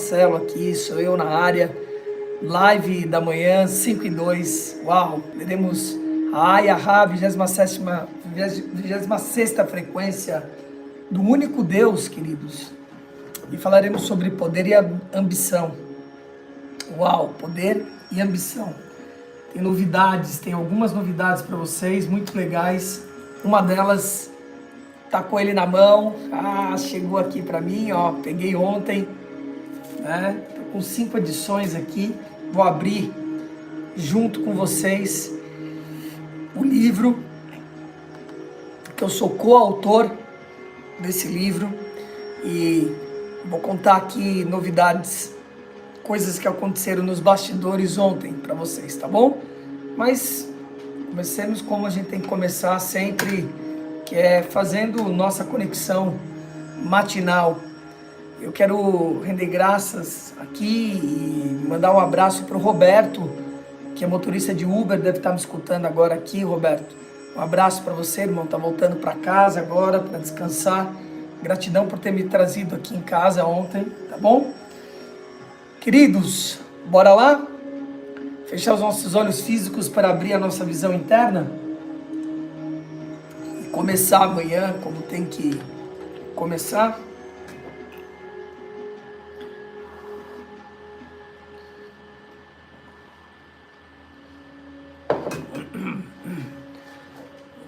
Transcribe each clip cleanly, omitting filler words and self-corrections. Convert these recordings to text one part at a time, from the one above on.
Marcelo aqui, sou eu na área. Live da manhã, 5 e 2. Uau! Teremos a Ayahá, 26ª frequência do único Deus, queridos. E falaremos sobre poder e ambição. Uau! Poder e ambição. Tem novidades, tem algumas novidades para vocês, muito legais. Uma delas tá com ele na mão. Chegou aqui para mim, ó. Peguei ontem, né? Tô com 5 edições aqui. Vou abrir junto com vocês o livro, que eu sou coautor desse livro, e vou contar aqui novidades, coisas que aconteceram nos bastidores ontem para vocês, tá bom? Mas comecemos como a gente tem que começar sempre, que é fazendo nossa conexão matinal. Eu quero render graças aqui e mandar um abraço para o Roberto, que é motorista de Uber, deve estar me escutando agora aqui, Roberto. Um abraço para você, irmão, tá voltando para casa agora para descansar. Gratidão por ter me trazido aqui em casa ontem, tá bom? Queridos, bora lá? Fechar os nossos olhos físicos para abrir a nossa visão interna? E começar amanhã como tem que começar?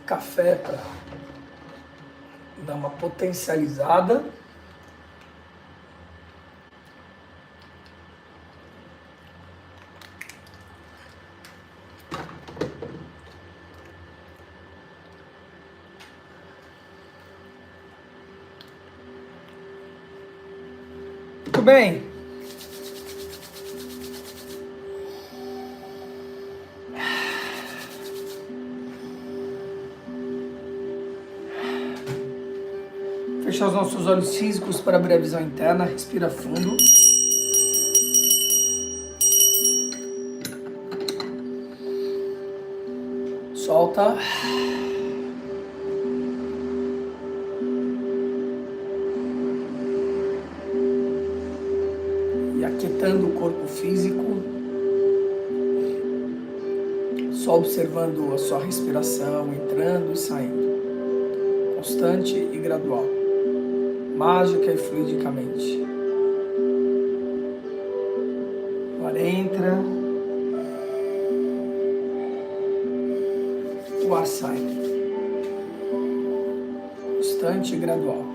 Café para dar uma potencializada. Muito bem. Fechar os nossos olhos físicos para abrir a visão interna. Respira fundo. Solta. E aquietando o corpo físico. Só observando a sua respiração entrando e saindo. Constante e gradual. Mágica e fluidicamente. O ar entra, o ar sai. Constante e gradual.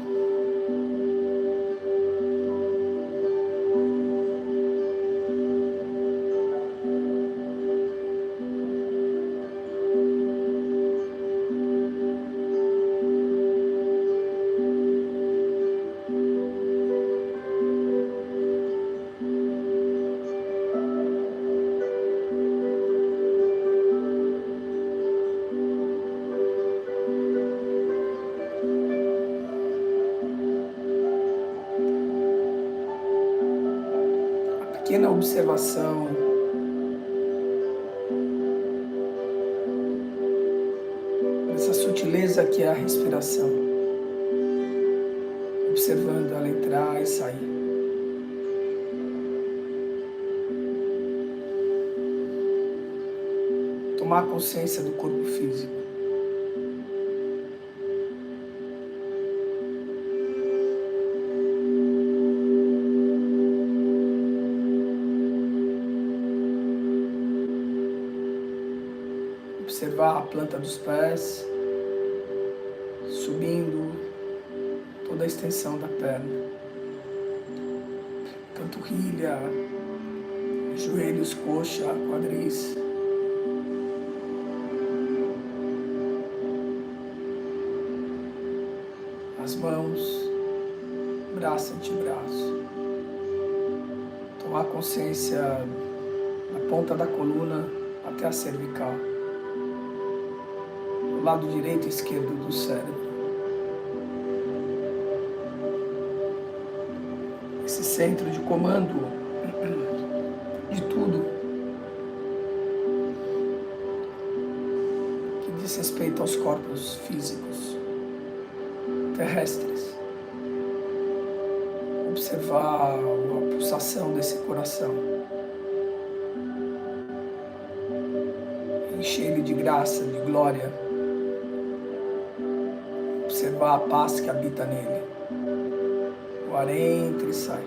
Pequena observação dessa sutileza que é a respiração, observando ela entrar e sair. Tomar consciência do corpo físico. Observar a planta dos pés, subindo toda a extensão da perna, panturrilha, joelhos, coxa, quadris. As mãos, braço, antebraço. Tomar consciência da ponta da coluna até a cervical. Lado direito e esquerdo do cérebro. Esse centro de comando de tudo que diz respeito aos corpos físicos terrestres. Observar a pulsação desse coração. Encher ele de graça, de glória. Observar a paz que habita nele. O ar entra e sai.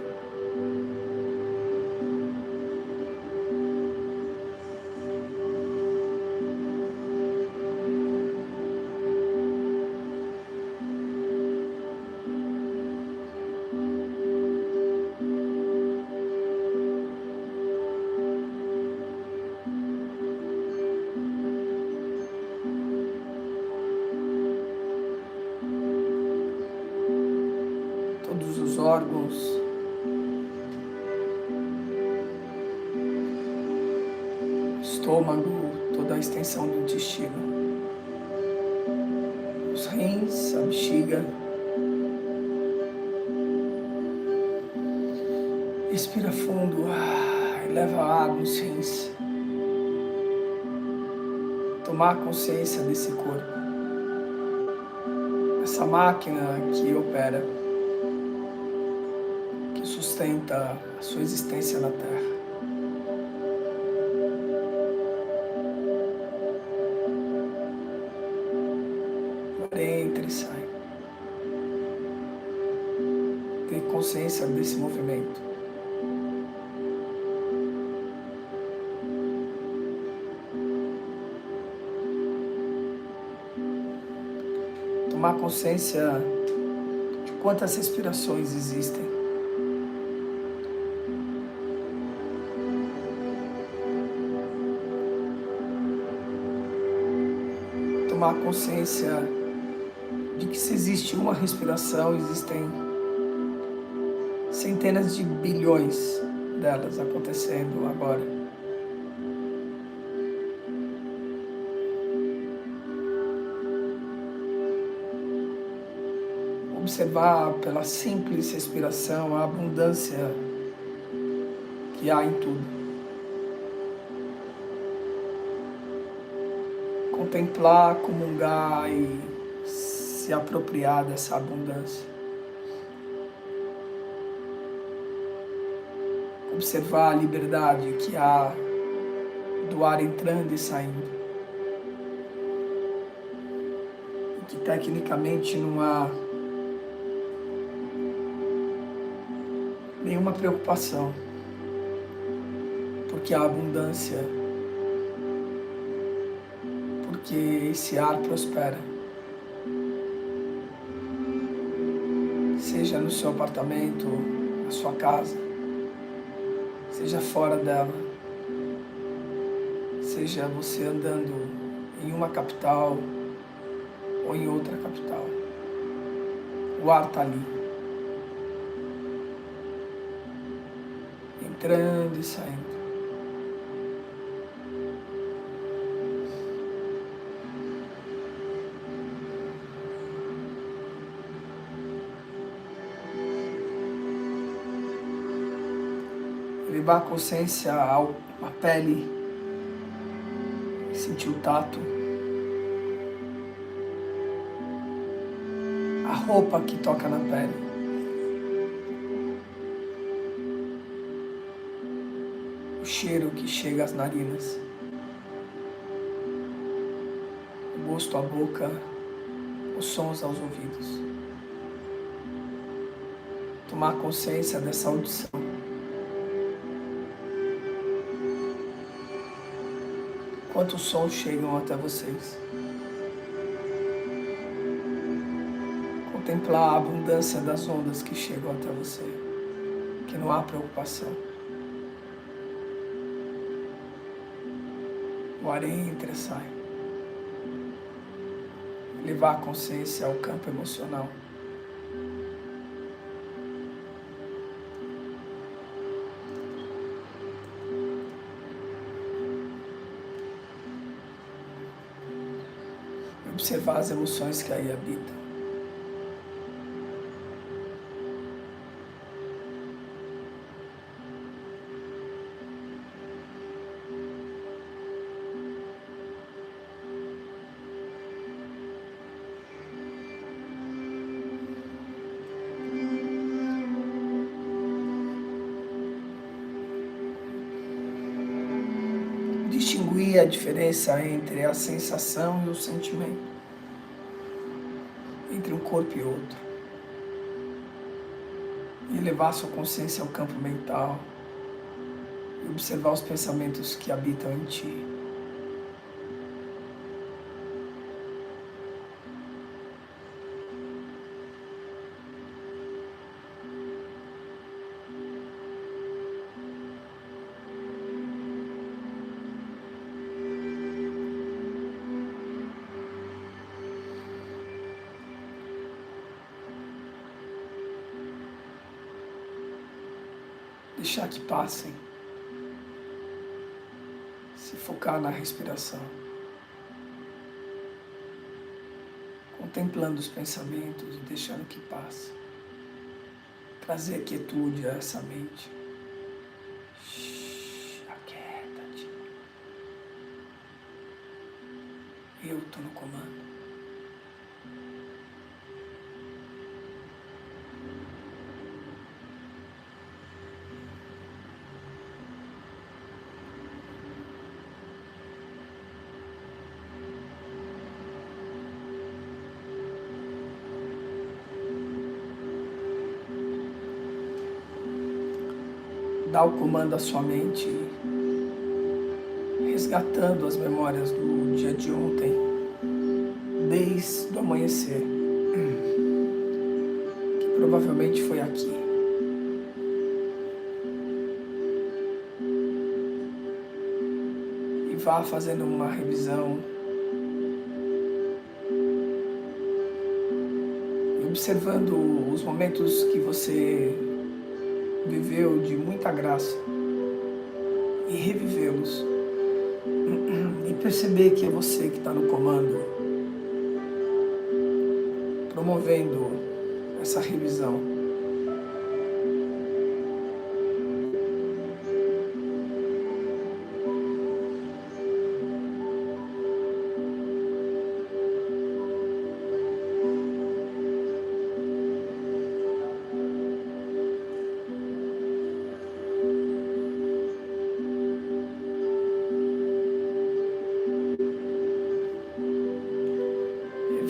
Todos os órgãos, estômago, toda a extensão do intestino, os rins, a bexiga. Respira fundo e leva ar nos rins. Tomar consciência desse corpo, essa máquina que opera, sustenta a sua existência na Terra. Entra e sai. Ter consciência desse movimento. Tomar consciência de quantas respirações existem. Tomar consciência de que se existe uma respiração, existem centenas de bilhões delas acontecendo agora. Observar pela simples respiração a abundância que há em tudo. Contemplar, comungar e se apropriar dessa abundância. Observar a liberdade que há do ar entrando e saindo. E que tecnicamente não há nenhuma preocupação, porque há abundância. Que esse ar prospera, seja no seu apartamento, na sua casa, seja fora dela, seja você andando em uma capital ou em outra capital, o ar está ali, entrando e saindo. Levar a consciência à pele, sentir o tato, a roupa que toca na pele, o cheiro que chega às narinas, o gosto à boca, os sons aos ouvidos. Tomar consciência dessa audição. Quantos sons chegam até vocês? Contemplar a abundância das ondas que chegam até você, que não há preocupação. O ar entra e sai. Levar a consciência ao campo emocional. Observar as emoções que aí habitam. distinguir a diferença entre a sensação e o sentimento, entre um corpo e outro, e levar sua consciência ao campo mental e observar os pensamentos que habitam em ti. Deixar que passem. Se focar na respiração. Contemplando os pensamentos e deixando que passe. Trazer quietude a essa mente. Aquieta-te. Eu estou no comando. Dá o comando à sua mente, resgatando as memórias do dia de ontem, desde o amanhecer, que provavelmente foi aqui. E vá fazendo uma revisão, e observando os momentos que você viveu de muita graça e revivê-los e perceber que é você que está no comando, promovendo essa revisão.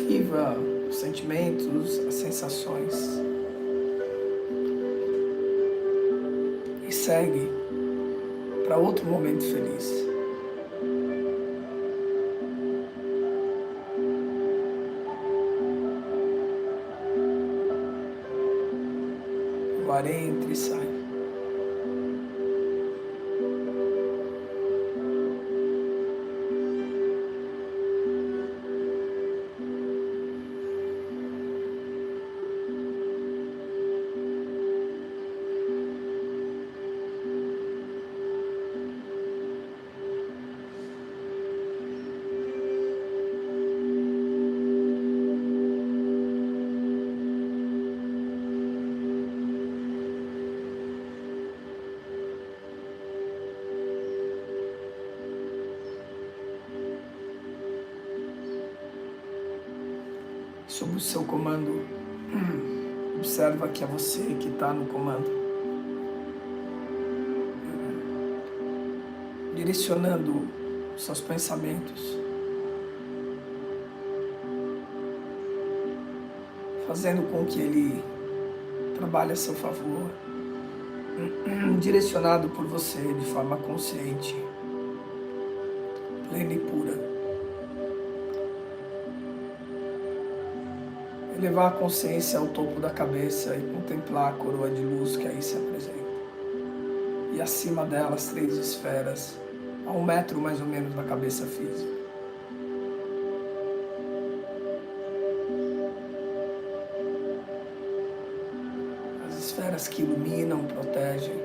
Viva os sentimentos, as sensações e segue para outro momento feliz. O ar entra e sai. Sob o seu comando, observa que é você que está no comando, direcionando seus pensamentos, fazendo com que ele trabalhe a seu favor, direcionado por você de forma consciente, plena e pura. Elevar a consciência ao topo da cabeça e contemplar a coroa de luz que aí se apresenta. E acima dela as 3 esferas, a 1 metro mais ou menos da cabeça física. As esferas que iluminam, protegem,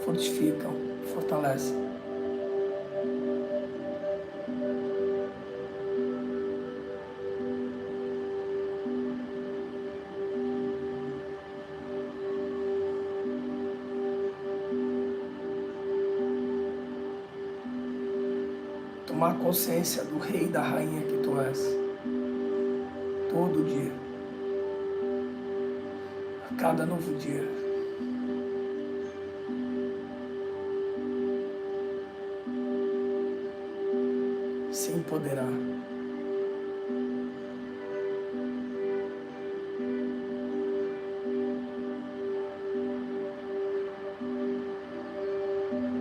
fortificam, fortalecem. Tomar consciência do rei e da rainha que tu és, todo dia, a cada novo dia. se empoderar.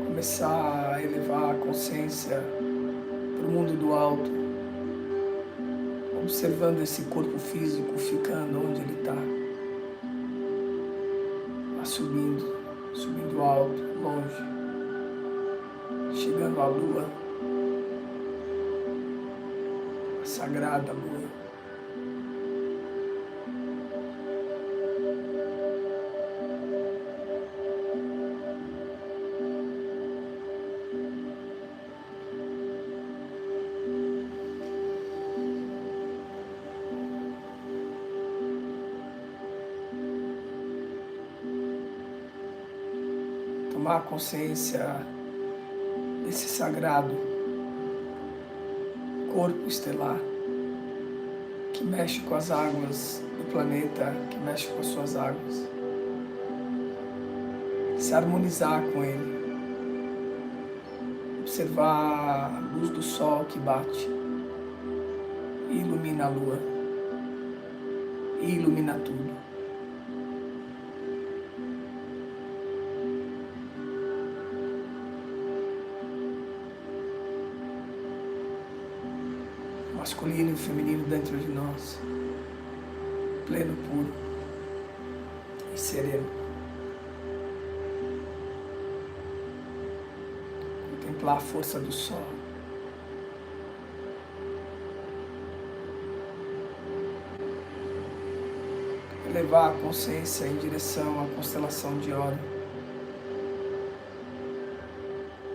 Começar a elevar a consciência para o mundo do alto, observando esse corpo físico ficando onde ele está, subindo, subindo alto, longe, chegando à lua, a sagrada lua. Tomar consciência desse sagrado corpo estelar que mexe com as águas do planeta, que mexe com as suas águas. Se harmonizar com ele. Observar a luz do sol que bate e ilumina a lua e ilumina tudo. Masculino e feminino dentro de nós, pleno, puro e sereno. Contemplar a força do sol. Elevar a consciência em direção à constelação de Órion,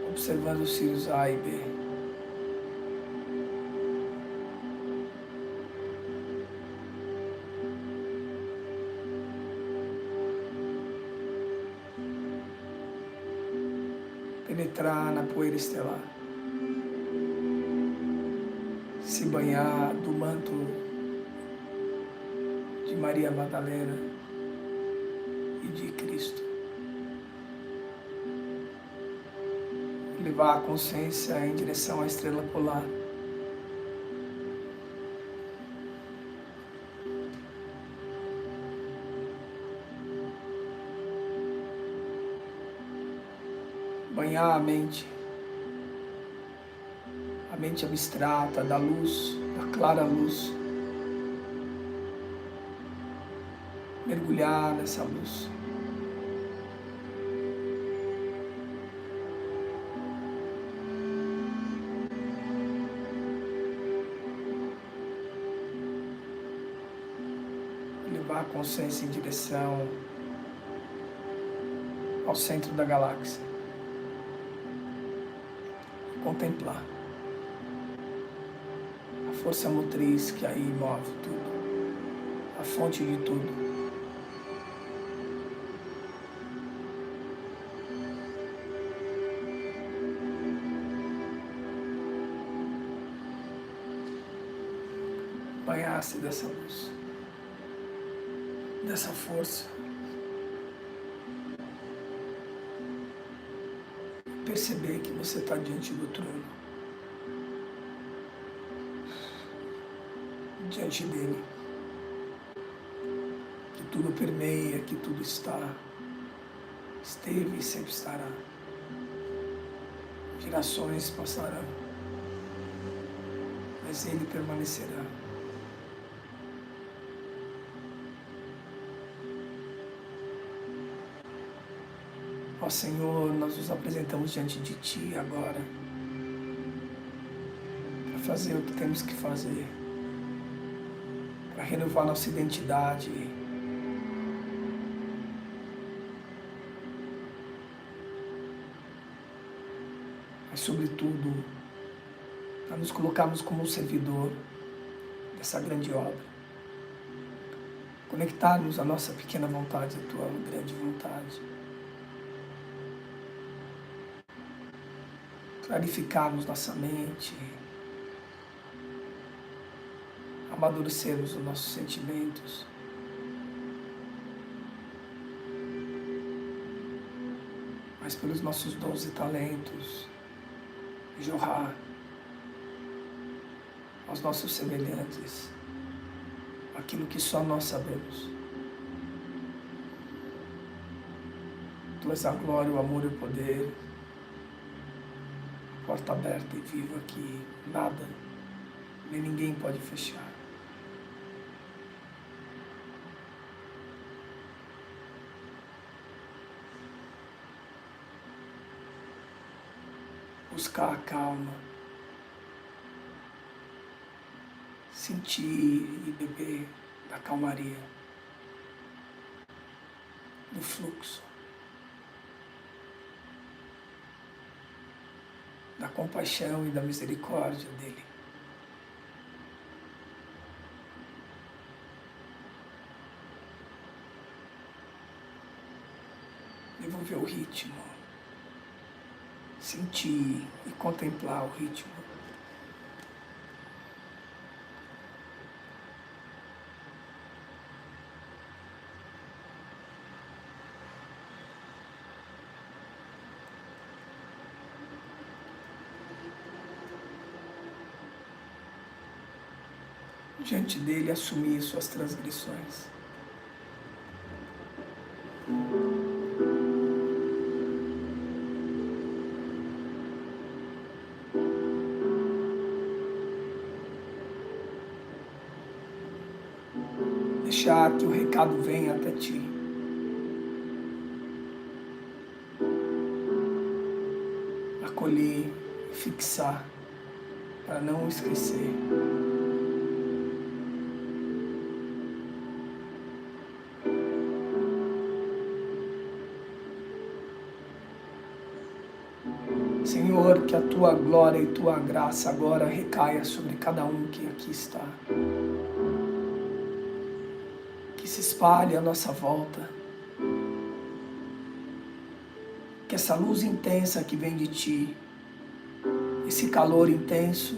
observando os Sírios A e B. Penetrar na poeira estelar, se banhar do manto de Maria Madalena e de Cristo. Levar a consciência em direção à estrela polar. Banhar a mente abstrata da luz, da clara luz, mergulhar nessa luz. Levar a consciência em direção ao centro da galáxia. Contemplar a força motriz que aí move tudo, a fonte de tudo. Banhar-se dessa luz, dessa força. Perceber que você está diante do trono, diante dele, que tudo permeia, que tudo está, esteve e sempre estará. Gerações passarão, mas ele permanecerá. Ó Senhor, nós nos apresentamos diante de Ti agora, para fazer o que temos que fazer, para renovar nossa identidade, mas sobretudo, para nos colocarmos como um servidor dessa grande obra, conectarmos a nossa pequena vontade à Tua grande vontade, clarificarmos nossa mente, amadurecermos os nossos sentimentos, mas pelos nossos dons e talentos, jorrar aos nossos semelhantes, aquilo que só nós sabemos. Tu és a glória, o amor e o poder, a porta aberta e viva que nada, nem ninguém pode fechar. Buscar a calma, sentir e beber da calmaria, do fluxo, da compaixão e da misericórdia dele. Devolver o ritmo, sentir e contemplar o ritmo. Diante dele, assumir suas transgressões. Deixar que o recado venha até ti. Acolher, fixar, para não esquecer. Senhor, que a tua glória e tua graça agora recaia sobre cada um que aqui está. Que se espalhe à nossa volta. Que essa luz intensa que vem de ti, esse calor intenso,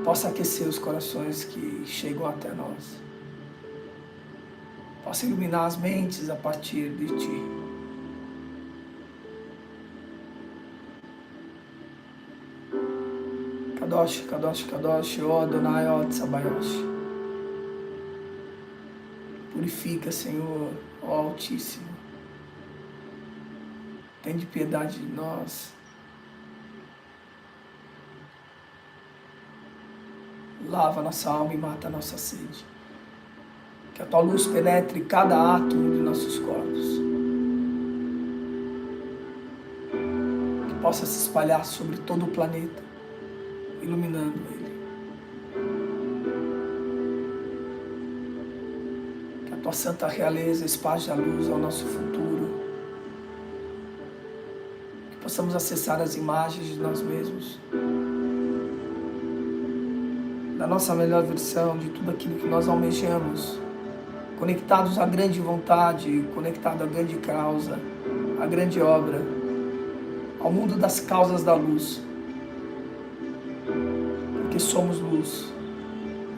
possa aquecer os corações que chegam até nós. Possa iluminar as mentes a partir de ti. Kadosh, Kadosh, Kadosh, ó Adonai, ó Tsabayosh. Purifica, Senhor, ó Altíssimo. Tende piedade de nós. Lava nossa alma e mata a nossa sede. Que a tua luz penetre cada átomo de nossos corpos. Que possa se espalhar sobre todo o planeta, iluminando ele. Que a tua santa realeza esparge a luz ao nosso futuro. Que possamos acessar as imagens de nós mesmos, da nossa melhor versão, de tudo aquilo que nós almejamos, conectados à grande vontade, conectados à grande causa, à grande obra, ao mundo das causas da luz. Porque somos luz,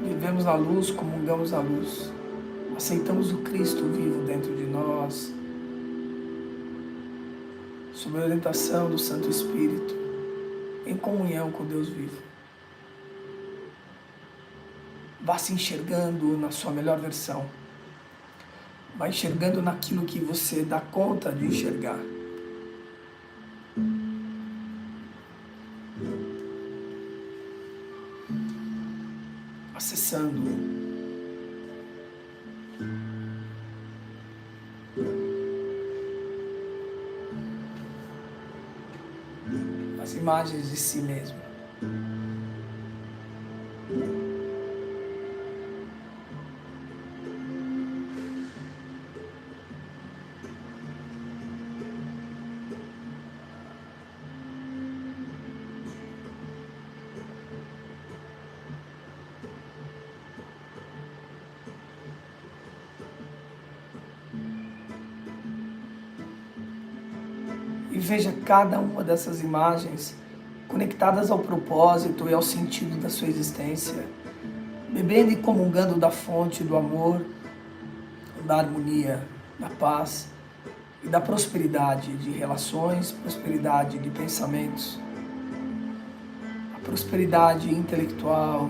vivemos na luz, comungamos a luz, aceitamos o Cristo vivo dentro de nós, sob a orientação do Santo Espírito, em comunhão com Deus vivo. Vá se enxergando na sua melhor versão, vá enxergando naquilo que você dá conta de enxergar. Acessando as imagens de si mesmo. E veja cada uma dessas imagens conectadas ao propósito e ao sentido da sua existência, bebendo e comungando da fonte do amor, da harmonia, da paz e da prosperidade de relações, prosperidade de pensamentos, a prosperidade intelectual,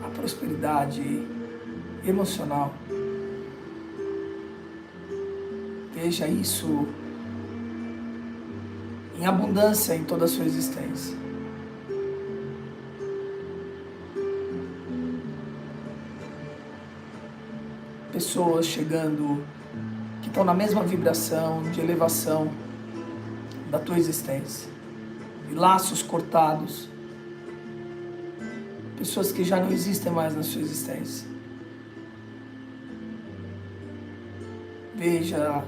a prosperidade emocional. Veja isso em abundância em toda a sua existência. Pessoas chegando que estão na mesma vibração de elevação da tua existência. E laços cortados. Pessoas que já não existem mais na sua existência. Veja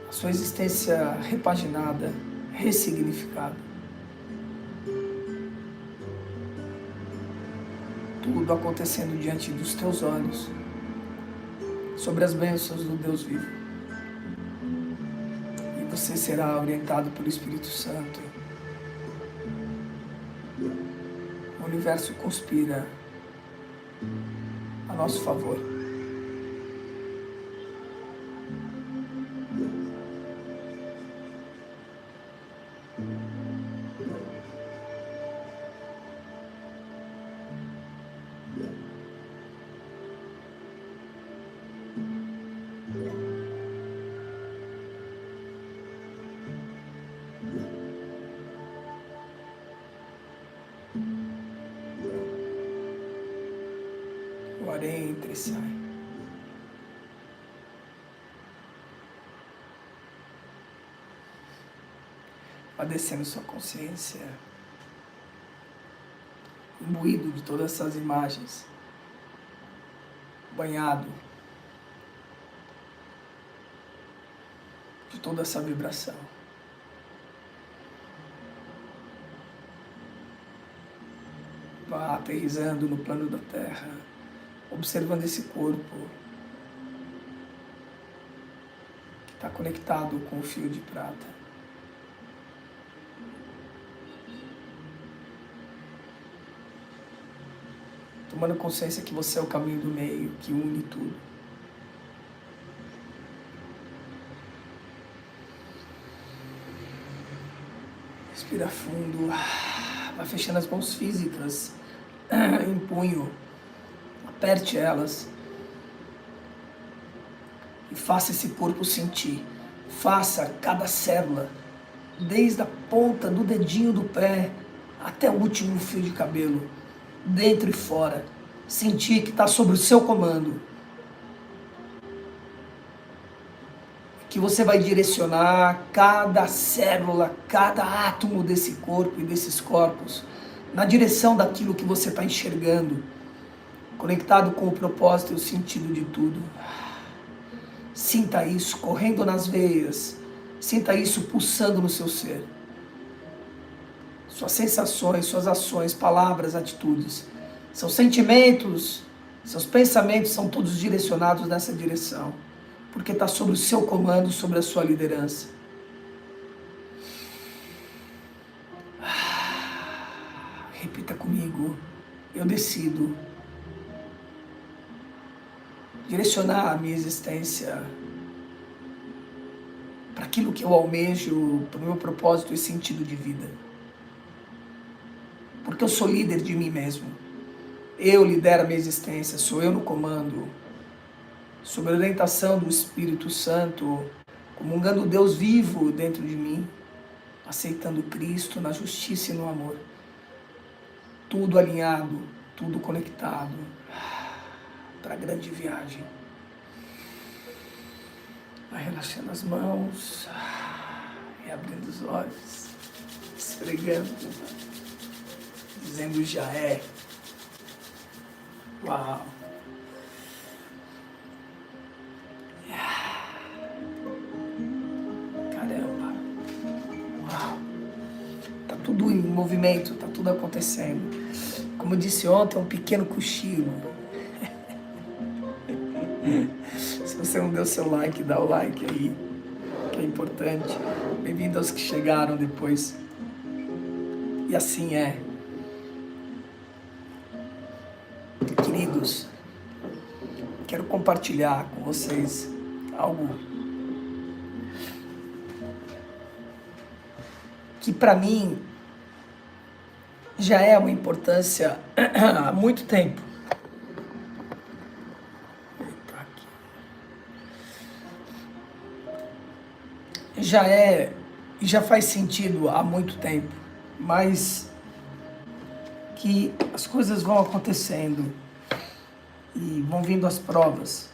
a sua existência repaginada, ressignificada. Tudo acontecendo diante dos teus olhos, sobre as bênçãos do Deus vivo. E você será orientado pelo Espírito Santo. O universo conspira a nosso favor. O ar entra e sai. Vai descendo sua consciência, imbuído de todas essas imagens, banhado de toda essa vibração. Vá aterrissando no plano da Terra, observando esse corpo que está conectado com o fio de prata. Tomando consciência que você é o caminho do meio, que une tudo. Respira fundo, vai fechando as mãos físicas em punho. Aperte elas e faça esse corpo sentir. Faça cada célula, desde a ponta do dedinho do pé até o último fio de cabelo, dentro e fora. Sentir que está sob o seu comando. Que você vai direcionar cada célula, cada átomo desse corpo e desses corpos na direção daquilo que você está enxergando. Conectado com o propósito e o sentido de tudo. Sinta isso correndo nas veias. Sinta isso pulsando no seu ser. Suas sensações, suas ações, palavras, atitudes. Seus sentimentos, seus pensamentos são todos direcionados nessa direção. Porque está sob o seu comando, sobre a sua liderança. Repita comigo. Eu decido direcionar a minha existência para aquilo que eu almejo, para o meu propósito e sentido de vida. Porque eu sou líder de mim mesmo. Eu lidero a minha existência, sou eu no comando. Sob a orientação do Espírito Santo, comungando o Deus vivo dentro de mim, aceitando Cristo na justiça e no amor. Tudo alinhado, tudo conectado para a grande viagem. Vai relaxando as mãos e abrindo os olhos, esfregando, dizendo já é. Uau! Caramba! Uau! Tá tudo em movimento, tá tudo acontecendo. Como eu disse ontem, é um pequeno cochilo. Se você não deu seu like, dá o like aí, que é importante. Bem-vindo aos que chegaram depois. E assim é. Queridos, quero compartilhar com vocês algo que para mim já é uma importância há muito tempo. Já faz sentido há muito tempo, mas que as coisas vão acontecendo e vão vindo as provas.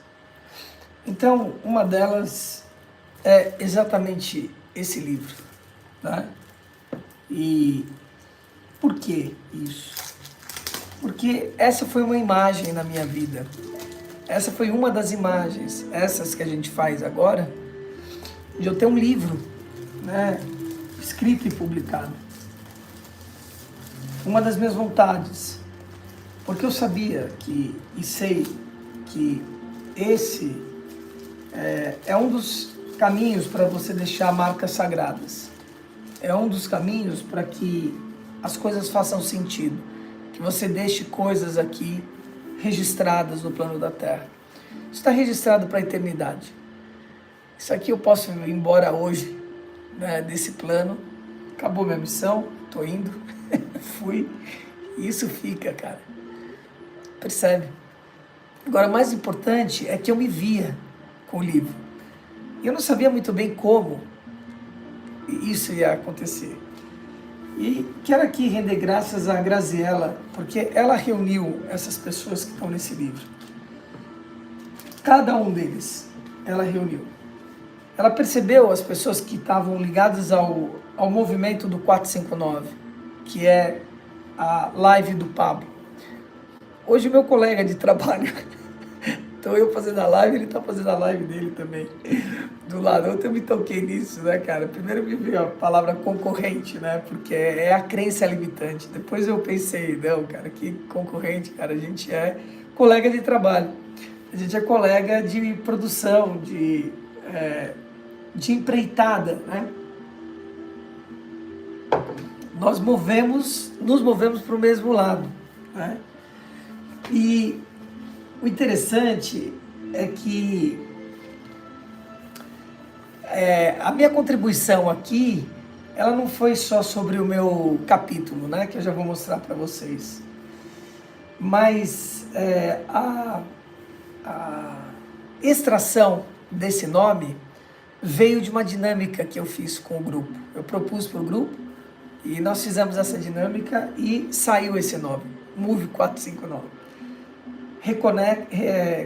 Então, uma delas é exatamente esse livro, né? E por que isso? Porque essa foi uma imagem na minha vida. Essa foi uma das imagens, essas que a gente faz agora, de eu ter um livro, né, escrito e publicado. Uma das minhas vontades, porque eu sabia que, e sei que esse é um dos caminhos para você deixar marcas sagradas. É um dos caminhos para que as coisas façam sentido, que você deixe coisas aqui registradas no plano da Terra. Isso está registrado para a eternidade. Isso aqui eu posso ir embora hoje, né, desse plano. Acabou minha missão, tô indo, fui. E isso fica, cara. Percebe? Agora, o mais importante é que eu me via com o livro. E eu não sabia muito bem como isso ia acontecer. E quero aqui render graças a Graziella, porque ela reuniu essas pessoas que estão nesse livro. Cada um deles, ela reuniu. Ela percebeu as pessoas que estavam ligadas ao movimento do 459, que é a live do Pablo. Hoje, meu colega de trabalho, estou eu fazendo a live, ele está fazendo a live dele também, do lado. Ontem eu me toquei nisso, né, cara? Primeiro me veio a palavra concorrente, né? Porque é a crença limitante. Depois eu pensei, não, cara, que concorrente, cara, a gente é colega de trabalho. A gente é colega de produção, de empreitada, né? Nós nos movemos para o mesmo lado, né? E o interessante é que a minha contribuição aqui, ela não foi só sobre o meu capítulo, né? Que eu já vou mostrar para vocês. Mas a extração desse nome veio de uma dinâmica que eu fiz com o grupo. Eu propus para o grupo e nós fizemos essa dinâmica e saiu esse nome, Move 459.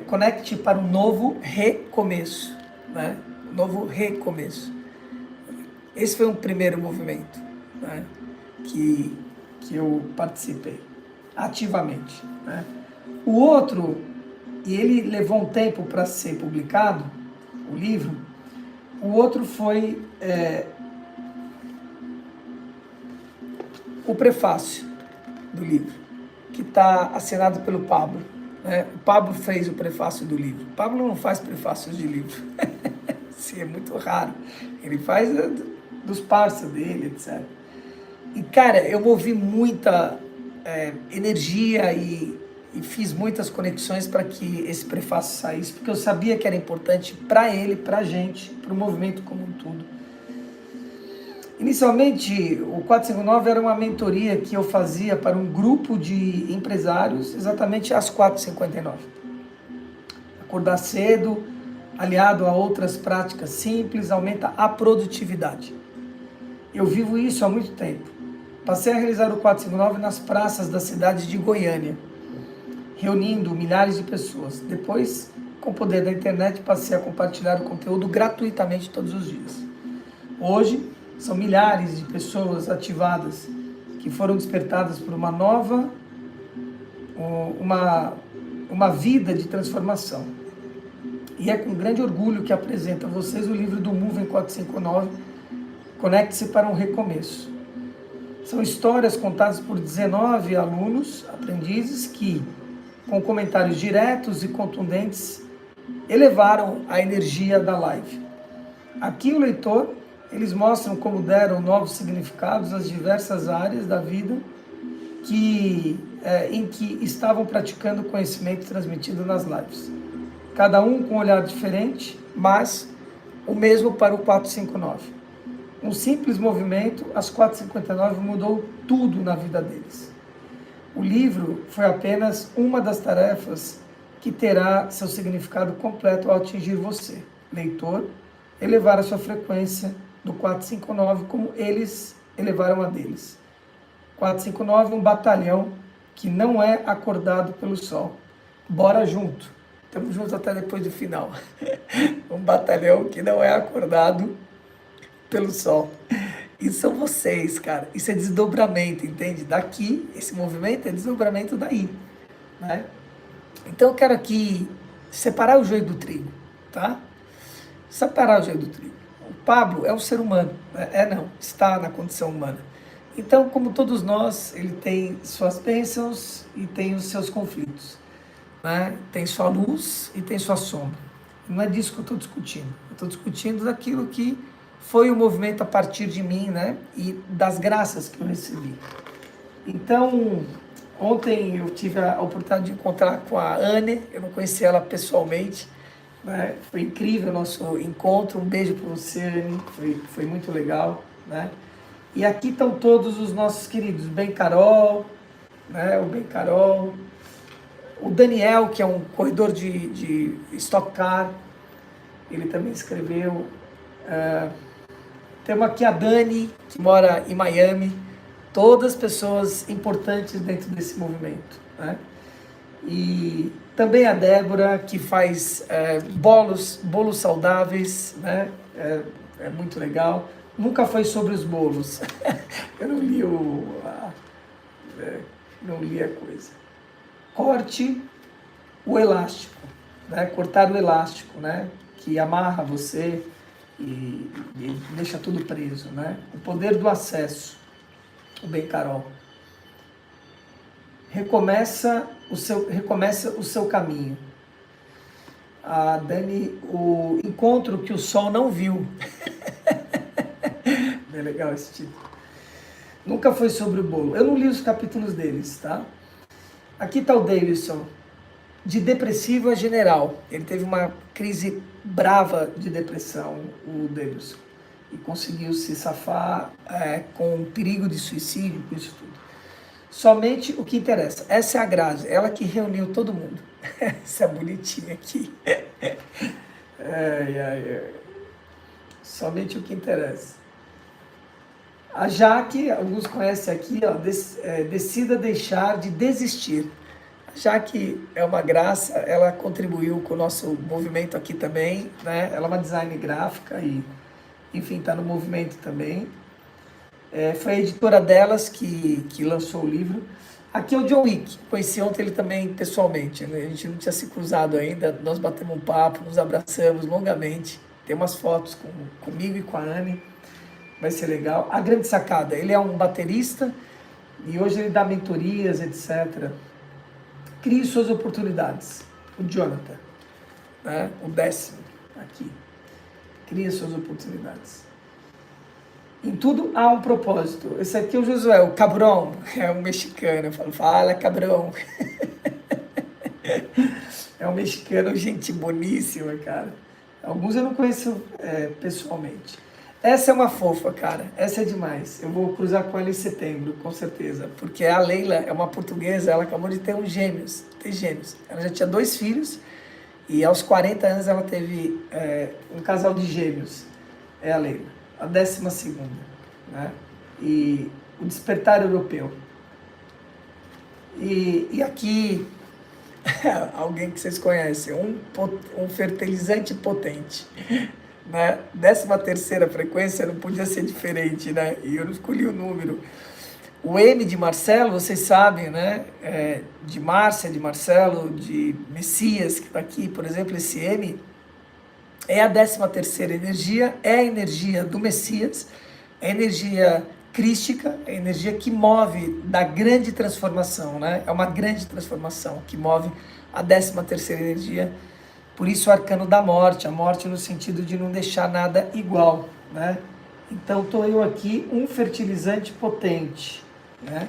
Conecte para um novo recomeço, né? Novo recomeço. Esse foi um primeiro movimento, né? que eu participei ativamente, né? O outro, e ele levou um tempo para ser publicado, o livro. O outro foi o prefácio do livro, que está assinado pelo Pablo. O Pablo fez o prefácio do livro. O Pablo não faz prefácios de livro. Sim, é muito raro. Ele faz dos parceiros dele, etc. E, cara, eu movi muita energia e fiz muitas conexões para que esse prefácio saísse, porque eu sabia que era importante para ele, para a gente, para o movimento como um todo. Inicialmente, o 459 era uma mentoria que eu fazia para um grupo de empresários, exatamente às 4h59. Acordar cedo, aliado a outras práticas simples, aumenta a produtividade. Eu vivo isso há muito tempo. Passei a realizar o 459 nas praças da cidade de Goiânia, reunindo milhares de pessoas. Depois, com o poder da internet, passei a compartilhar o conteúdo gratuitamente todos os dias. Hoje, são milhares de pessoas ativadas que foram despertadas por uma nova, uma vida de transformação. E é com grande orgulho que apresento a vocês o livro do Movem 459, Conecte-se para um Recomeço. São histórias contadas por 19 alunos, aprendizes, que, com comentários diretos e contundentes, elevaram a energia da live. Aqui o leitor, eles mostram como deram novos significados às diversas áreas da vida em que estavam praticando o conhecimento transmitido nas lives. Cada um com um olhar diferente, mas o mesmo para o 459. Um simples movimento, às 4h59, mudou tudo na vida deles. O livro foi apenas uma das tarefas que terá seu significado completo ao atingir você, leitor, elevar a sua frequência do 459 como eles elevaram a deles. 459, um batalhão que não é acordado pelo sol. Bora junto. Estamos juntos até depois do final. Um batalhão que não é acordado pelo sol. E são vocês, cara. Isso é desdobramento, entende? Daqui, esse movimento é desdobramento daí, né? Então eu quero aqui separar o joio do trigo, tá? Separar o joio do trigo. O Pablo é um ser humano, né? Está na condição humana. Então, como todos nós, ele tem suas bênçãos e tem os seus conflitos, né? Tem sua luz e tem sua sombra. Não é disso que eu estou discutindo. Eu estou discutindo daquilo que foi o movimento a partir de mim, né? E das graças que eu recebi. Então, ontem eu tive a oportunidade de encontrar com a Anne, eu não conhecia ela pessoalmente, né? Foi incrível o nosso encontro, um beijo para você, Anne, foi muito legal, né? E aqui estão todos os nossos queridos, Ben Carol, né? O Ben Carol, o Daniel, que é um corredor de Stock Car, ele também escreveu. Temos aqui a Dani, que mora em Miami, todas pessoas importantes dentro desse movimento, né? E também a Débora, que faz bolos saudáveis, né? É muito legal. Nunca foi sobre os bolos. Eu não li não li a coisa. Corte o elástico, né? Cortar o elástico, né? Que amarra você e deixa tudo preso, né? O poder do acesso. O Ben Carol. Recomeça o seu caminho. A Dani, o encontro que o sol não viu. É legal esse título. Nunca foi sobre o bolo. Eu não li os capítulos deles, tá? Aqui está o Davidson. De depressivo a general. Ele teve uma crise brava de depressão, o Davidson. E conseguiu se safar com perigo de suicídio, com isso tudo. Somente o que interessa. Essa é a Grazi, ela que reuniu todo mundo. Essa bonitinha aqui. Somente o que interessa. A Jaque, alguns conhecem aqui, ó, decida deixar de desistir. A Jaque é uma graça, ela contribuiu com o nosso movimento aqui também, né? Ela é uma design gráfica e, enfim, está no movimento também. Foi a editora delas que lançou o livro. Aqui é o John Wick, conheci ontem ele também pessoalmente, né? A gente não tinha se cruzado ainda, nós batemos um papo, nos abraçamos longamente, tem umas fotos comigo e com a Anne, vai ser legal. A grande sacada, ele é um baterista e hoje ele dá mentorias, etc. Crie suas oportunidades, o Jonathan, né? O 10º aqui, crie suas oportunidades. Em tudo há um propósito. Esse aqui é o Josué, o cabrão, é um mexicano. Eu falo, fala cabrão. É um mexicano, gente boníssima, cara. Alguns eu não conheço pessoalmente. Essa é uma fofa, cara. Essa é demais. Eu vou cruzar com ela em setembro, com certeza. Porque a Leila é uma portuguesa, ela acabou de ter gêmeos. Ela já tinha 2 filhos e aos 40 anos ela teve um casal de gêmeos. É a Leila. A 12ª, né? E o despertar europeu. E aqui, alguém que vocês conhecem, um fertilizante potente, né? 13ª frequência não podia ser diferente, né? E eu não escolhi o número. O M de Marcelo, vocês sabem, né? De Márcia, de Marcelo, de Messias, que está aqui, por exemplo, esse M é a 13ª energia, é a energia do Messias, é a energia crística, é a energia que move da grande transformação, né? É uma grande transformação que move a 13ª energia, por isso o arcano da morte, a morte no sentido de não deixar nada igual, né? Então estou eu aqui, um fertilizante potente, né?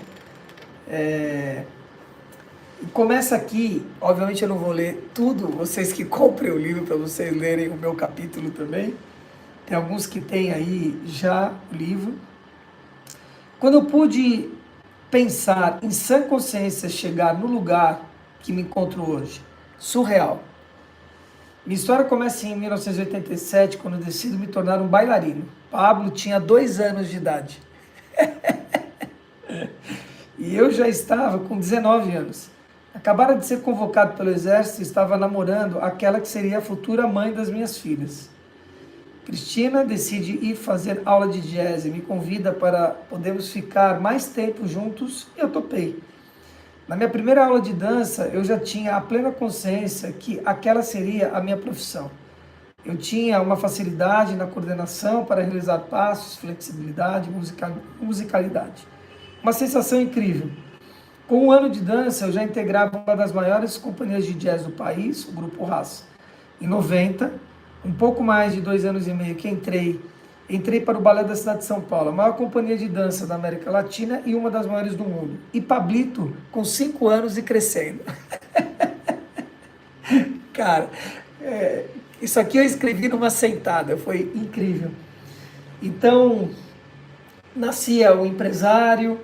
E começa aqui, obviamente eu não vou ler tudo, vocês que comprem o livro para vocês lerem o meu capítulo também. Tem alguns que têm aí já o livro. Quando eu pude pensar em sã consciência chegar no lugar que me encontro hoje, surreal. Minha história começa em 1987, quando eu decido me tornar um bailarino. Pablo tinha 2 anos de idade. E eu já estava com 19 anos. Acabara de ser convocado pelo exército e estava namorando aquela que seria a futura mãe das minhas filhas. Cristina decide ir fazer aula de jazz e me convida para podermos ficar mais tempo juntos e eu topei. Na minha primeira aula de dança, eu já tinha a plena consciência que aquela seria a minha profissão. Eu tinha uma facilidade na coordenação para realizar passos, flexibilidade, musicalidade. Uma sensação incrível. Com 1 ano de dança, eu já integrava uma das maiores companhias de jazz do país, o Grupo Raça. Em 90, um pouco mais de 2 anos e meio que entrei para o Balé da cidade de São Paulo, a maior companhia de dança da América Latina e uma das maiores do mundo. E Pablito, com 5 anos e crescendo. Cara, isso aqui eu escrevi numa sentada, foi incrível. Então, nascia o empresário,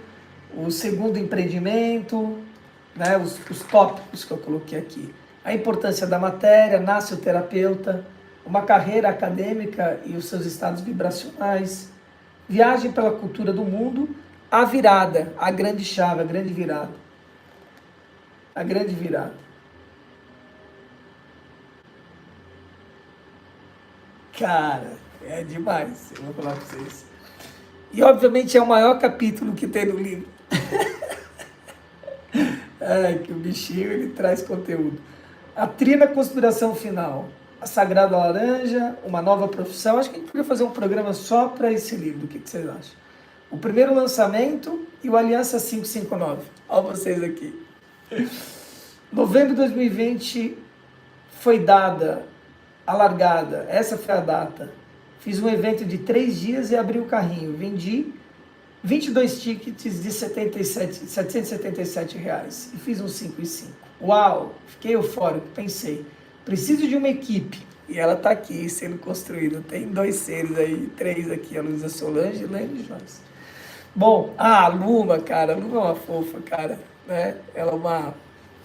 o segundo empreendimento, né, os tópicos que eu coloquei aqui. A importância da matéria, nasce o terapeuta, uma carreira acadêmica e os seus estados vibracionais, viagem pela cultura do mundo, a virada, a grande chave, a grande virada. A grande virada. Cara, é demais, eu vou falar para vocês. E obviamente é o maior capítulo que tem no livro. Que o bichinho ele traz conteúdo. A trina conspiração final. A Sagrada Laranja, uma nova profissão. Acho que a gente podia fazer um programa só para esse livro. O que vocês acham? O primeiro lançamento e o Aliança 559. Olha vocês aqui. Novembro de 2020 foi dada a largada. Essa foi a data. Fiz um evento de 3 dias e abri o carrinho. Vendi 22 tickets de R$777 e fiz um 5 e 5. Uau! Fiquei eufórico. Pensei, preciso de uma equipe. E ela está aqui sendo construída. Tem 2 seres aí, 3 aqui. A Luísa Solange e Lene Jones. Bom, a Luma, cara. A Luma é uma fofa, cara. Né? Ela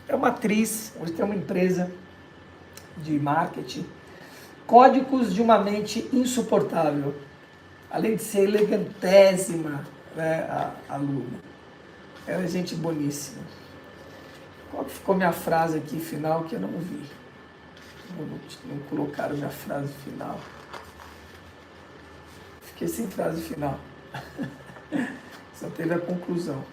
é uma atriz. Hoje tem uma empresa de marketing. Códigos de uma mente insuportável. Além de ser elegantésima, né, a Luma. Ela é gente boníssima. Qual que ficou minha frase aqui final que eu não vi? Não colocaram minha frase final. Fiquei sem frase final. Só teve a conclusão.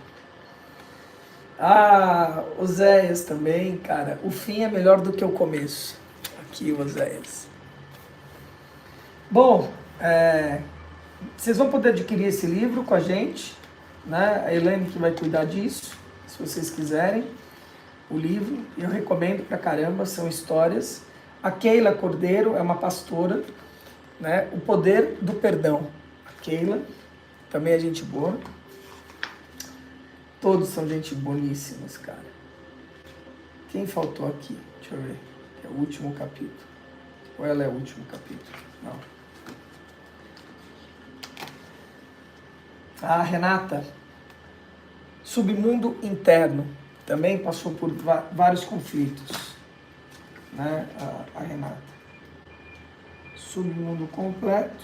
Oséias também, cara. O fim é melhor do que o começo. Aqui, Oséias. Bom, vocês vão poder adquirir esse livro com a gente, né? A Elaine que vai cuidar disso, se vocês quiserem. O livro, eu recomendo pra caramba, são histórias. A Keila Cordeiro é uma pastora, né? O Poder do Perdão. A Keila também é gente boa. Todos são gente boníssimas, cara. Quem faltou aqui? Deixa eu ver. É o último capítulo. Ou ela é o último capítulo? Não. A Renata, Submundo Interno, também passou por vários conflitos, né? A Renata. Submundo Completo.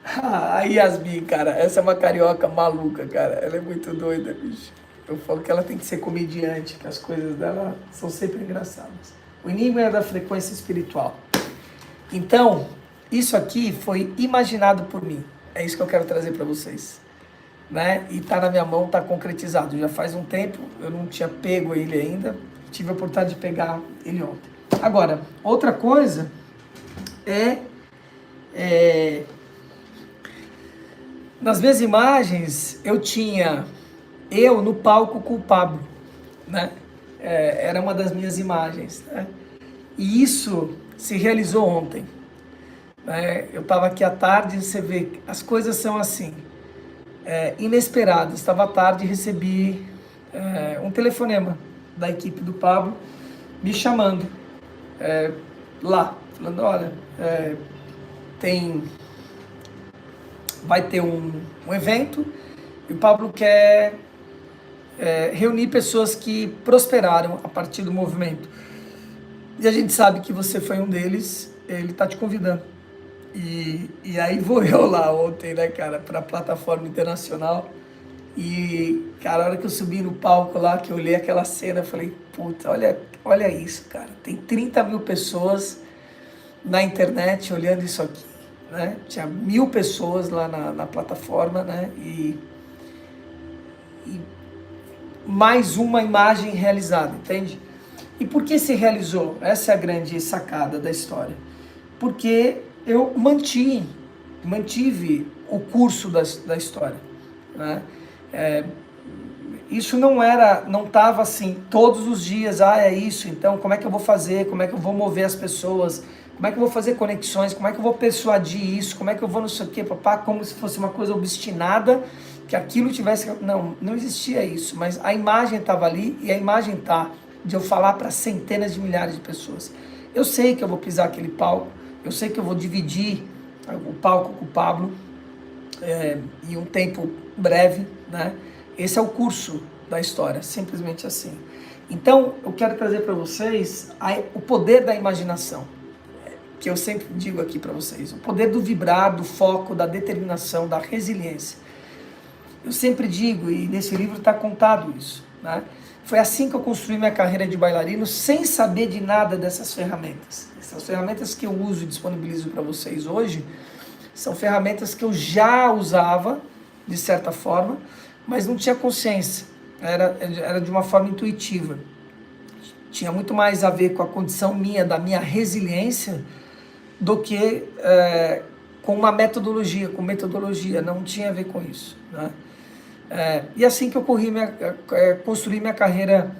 A Yasmin, cara, essa é uma carioca maluca, cara, ela é muito doida, bicho. Eu falo que ela tem que ser comediante, que as coisas dela são sempre engraçadas. O enigma da frequência espiritual. Então, isso aqui foi imaginado por mim. É isso que eu quero trazer para vocês, né? E tá na minha mão, tá concretizado. Já faz um tempo, eu não tinha pego ele ainda, tive a oportunidade de pegar ele ontem. Agora, outra coisa nas minhas imagens, eu tinha eu no palco com o Pablo, né? Era uma das minhas imagens, né? E isso se realizou ontem. Eu estava aqui à tarde, você vê, as coisas são assim, inesperadas. Estava à tarde e recebi um telefonema da equipe do Pablo me chamando lá, falando, olha, vai ter um evento e o Pablo quer reunir pessoas que prosperaram a partir do movimento. E a gente sabe que você foi um deles, ele está te convidando. E aí vou eu lá ontem, né, cara, para a plataforma internacional. E, cara, a hora que eu subi no palco lá, que eu olhei aquela cena, eu falei, puta, olha isso, cara. Tem 30 mil pessoas na internet olhando isso aqui, né? Tinha 1000 pessoas lá na plataforma, né? E mais uma imagem realizada, entende? E por que se realizou? Essa é a grande sacada da história. Porque eu mantive o curso da história, né? Isso não estava assim, todos os dias, é isso, então como é que eu vou fazer, como é que eu vou mover as pessoas, como é que eu vou fazer conexões, como é que eu vou persuadir isso, como é que eu vou não sei o que, papá, como se fosse uma coisa obstinada, que aquilo tivesse... Não existia isso, mas a imagem estava ali e a imagem está de eu falar para centenas de milhares de pessoas. Eu sei que eu vou pisar aquele palco, eu sei que eu vou dividir o palco com o Pablo em um tempo breve, né? Esse é o curso da história, simplesmente assim. Então, eu quero trazer para vocês o poder da imaginação, que eu sempre digo aqui para vocês, o poder do vibrar, do foco, da determinação, da resiliência. Eu sempre digo, e nesse livro está contado isso, né? Foi assim que eu construí minha carreira de bailarino, sem saber de nada dessas ferramentas. Essas ferramentas que eu uso e disponibilizo para vocês hoje, são ferramentas que eu já usava, de certa forma, mas não tinha consciência, era de uma forma intuitiva. Tinha muito mais a ver com a condição minha, da minha resiliência, do que com uma metodologia, não tinha a ver com isso, né? E assim que eu construí minha carreira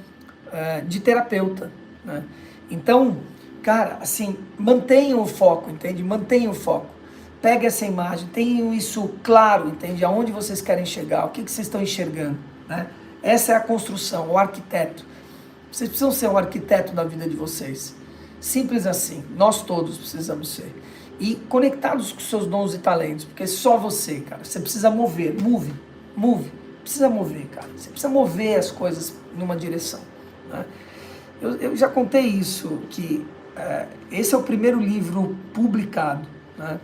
de terapeuta, né? Então, cara, assim, mantenha o foco, entende? Mantenha o foco. Pega essa imagem, tenham isso claro, entende? Aonde vocês querem chegar, o que vocês estão enxergando, né? Essa é a construção, o arquiteto. Vocês precisam ser o arquiteto da vida de vocês. Simples assim, nós todos precisamos ser. E conectados com seus dons e talentos, porque só você, cara, você precisa mover, move. Precisa mover, cara. Você precisa mover as coisas numa direção, né? Eu já contei isso, que esse é o primeiro livro publicado, né?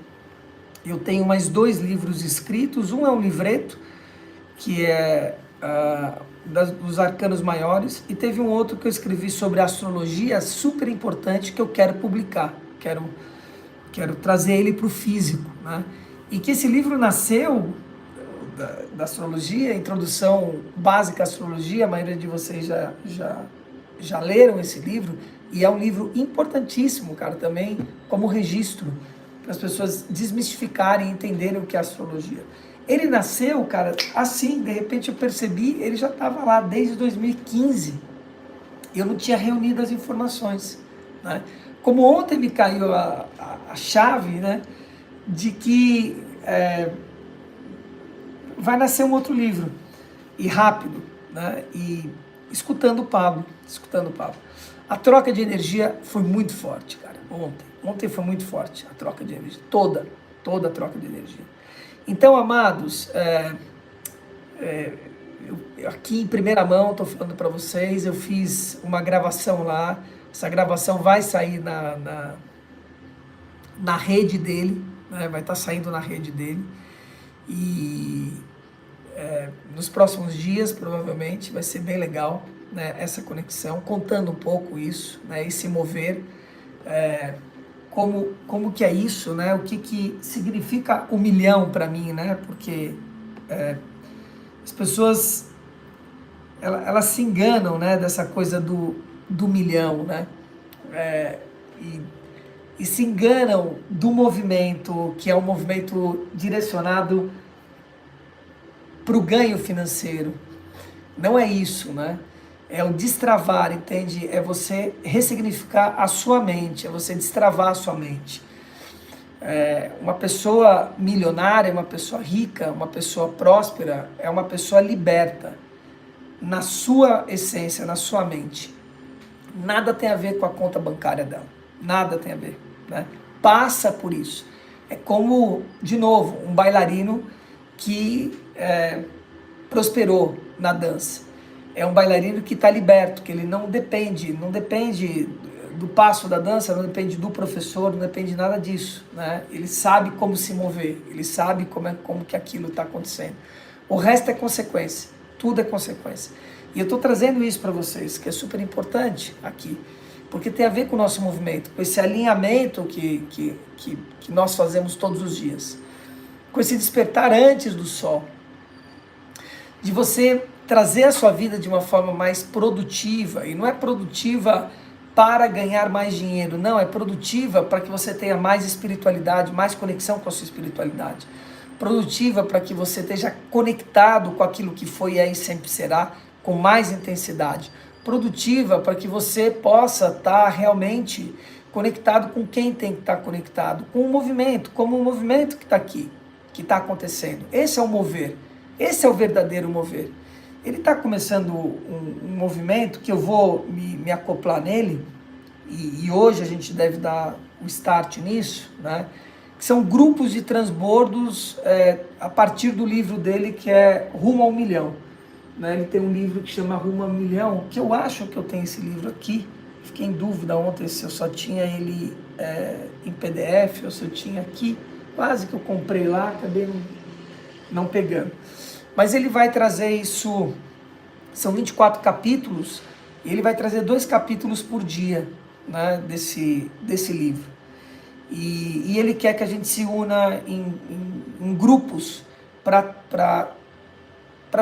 Eu tenho mais 2 livros escritos. Um é um livreto, que é dos arcanos maiores, e teve um outro que eu escrevi sobre astrologia, super importante, que eu quero publicar. Quero trazer ele para o físico, né? E que esse livro nasceu da astrologia, introdução básica à astrologia. A maioria de vocês já leram esse livro, e é um livro importantíssimo, cara, também como registro, para as pessoas desmistificarem e entenderem o que é astrologia. Ele nasceu, cara, assim, de repente eu percebi, ele já estava lá desde 2015, e eu não tinha reunido as informações, né? Como ontem me caiu a chave, né, de que vai nascer um outro livro, e rápido, né? E escutando o Pablo. A troca de energia foi muito forte, cara, ontem foi muito forte a troca de energia, toda a troca de energia. Então, amados, eu aqui em primeira mão estou falando para vocês, eu fiz uma gravação lá, essa gravação vai sair na rede dele, né? Vai estar saindo na rede dele, e nos próximos dias, provavelmente, vai ser bem legal, né, essa conexão, contando um pouco isso, né, esse mover, como que é isso, né, o que significa 1 milhão para mim, né, porque as pessoas, elas se enganam, né, dessa coisa do milhão, né, e se enganam do movimento, que é um movimento direcionado para o ganho financeiro. Não é isso, né? É o destravar, entende? É você ressignificar a sua mente, é você destravar a sua mente. Uma pessoa milionária, uma pessoa rica, uma pessoa próspera, é uma pessoa liberta na sua essência, na sua mente. Nada tem a ver com a conta bancária dela, nada tem a ver, né? Passa por isso. É como, de novo, um bailarino que prosperou na dança. É um bailarino que está liberto, que ele não depende do passo da dança, não depende do professor, não depende de nada disso, né? Ele sabe como se mover, ele sabe como que aquilo está acontecendo. O resto é consequência, tudo é consequência. E eu estou trazendo isso para vocês, que é super importante aqui, porque tem a ver com o nosso movimento, com esse alinhamento que nós fazemos todos os dias, com esse despertar antes do sol, de você trazer a sua vida de uma forma mais produtiva, e não é produtiva para ganhar mais dinheiro, não, é produtiva para que você tenha mais espiritualidade, mais conexão com a sua espiritualidade, produtiva para que você esteja conectado com aquilo que foi e aí sempre será, com mais intensidade, produtiva para que você possa estar realmente conectado com quem tem que estar conectado, com o movimento, como o movimento que está aqui, que está acontecendo. Esse é o mover, esse é o verdadeiro mover. Ele está começando um movimento que eu vou me acoplar nele, e hoje a gente deve dar o start nisso, né? Que são grupos de transbordos a partir do livro dele, que é Rumo ao Milhão. Né? Ele tem um livro que chama Rumo ao Milhão, que eu acho que eu tenho esse livro aqui. Fiquei em dúvida ontem se eu só tinha ele em PDF ou se eu tinha aqui. Quase que eu comprei lá, acabei não pegando. Mas ele vai trazer isso, são 24 capítulos, e ele vai trazer 2 capítulos por dia, né, desse livro. E ele quer que a gente se una em grupos para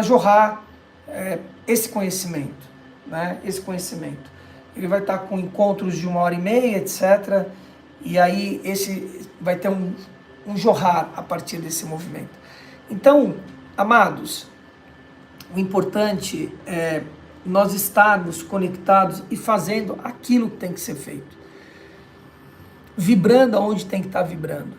jorrar esse conhecimento, né, esse conhecimento. Ele vai estar com encontros de 1h30, etc. E aí vai ter um jorrar a partir desse movimento. Então, amados, o importante é nós estarmos conectados e fazendo aquilo que tem que ser feito. Vibrando aonde tem que estar vibrando.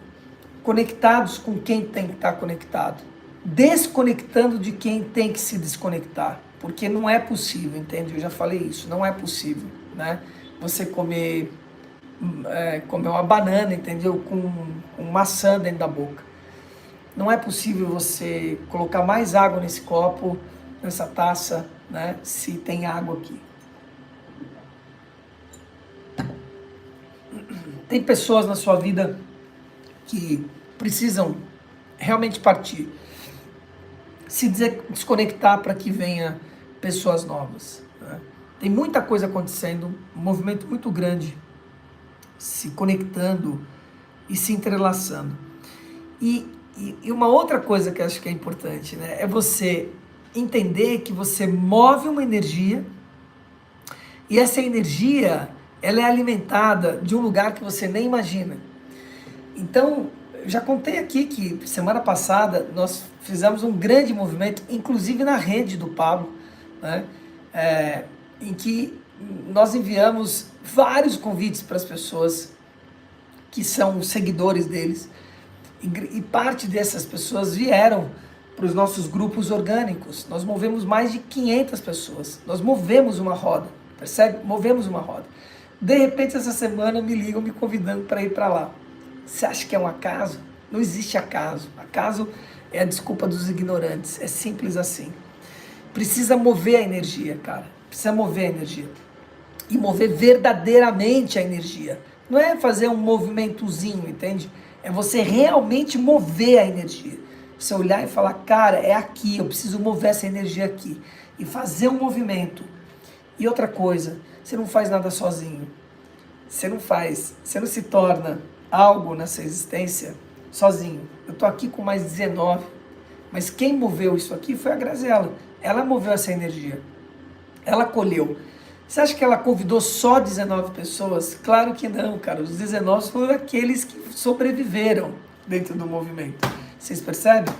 Conectados com quem tem que estar conectado. Desconectando de quem tem que se desconectar. Porque não é possível, entende? Eu já falei isso, não é possível, né? Você comer uma banana, entendeu? Com maçã dentro da boca. Não é possível você colocar mais água nesse copo, nessa taça, né, se tem água aqui. Tem pessoas na sua vida que precisam realmente partir, se desconectar para que venha pessoas novas. Né? Tem muita coisa acontecendo, um movimento muito grande, se conectando e se entrelaçando. E uma outra coisa que eu acho que é importante, né, é você entender que você move uma energia e essa energia ela é alimentada de um lugar que você nem imagina. Então, eu já contei aqui que semana passada nós fizemos um grande movimento, inclusive na rede do Pablo, né, em que nós enviamos vários convites para as pessoas que são seguidores deles. E parte dessas pessoas vieram para os nossos grupos orgânicos. Nós movemos mais de 500 pessoas. Nós movemos uma roda, percebe? Movemos uma roda. De repente, essa semana me ligam me convidando para ir para lá. Você acha que é um acaso? Não existe acaso. Acaso é a desculpa dos ignorantes. É simples assim. Precisa mover a energia, cara. Precisa mover a energia. E mover verdadeiramente a energia. Não é fazer um movimentozinho, entende? É você realmente mover a energia. Você olhar e falar, cara, é aqui, eu preciso mover essa energia aqui. E fazer um movimento. E outra coisa, você não faz nada sozinho. Você não se torna algo nessa existência sozinho. Eu estou aqui com mais 19. Mas quem moveu isso aqui foi a Graziella. Ela moveu essa energia. Ela colheu. Você acha que ela convidou só 19 pessoas? Claro que não, cara. Os 19 foram aqueles que sobreviveram dentro do movimento. Vocês percebem?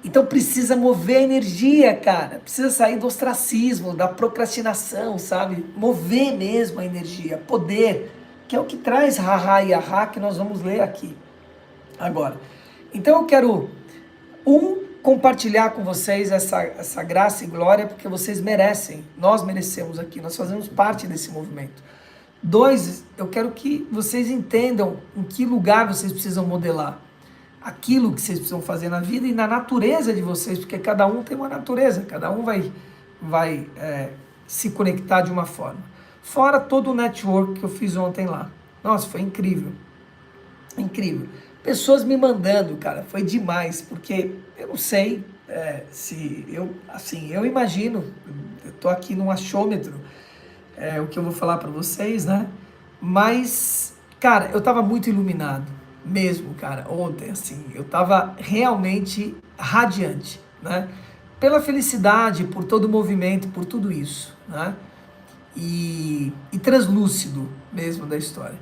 Então precisa mover a energia, cara. Precisa sair do ostracismo, da procrastinação, sabe? Mover mesmo a energia. Poder, que é o que traz Haha e Ahá, que nós vamos ler aqui agora. Então eu quero, compartilhar com vocês essa graça e glória, porque vocês merecem, nós merecemos aqui, nós fazemos parte desse movimento. 2, eu quero que vocês entendam em que lugar vocês precisam modelar. aquilo que vocês precisam fazer na vida e na natureza de vocês, porque cada um tem uma natureza, cada um vai se conectar de uma forma. Fora todo o network que eu fiz ontem lá. Nossa, foi incrível. Incrível. Pessoas me mandando, cara, foi demais, porque eu não sei se eu, assim, eu imagino, eu tô aqui num achômetro, o que eu vou falar para vocês, né? Mas, cara, eu tava muito iluminado, mesmo, cara, ontem, assim, eu tava realmente radiante, né? Pela felicidade, por todo o movimento, por tudo isso, né? E translúcido mesmo da história.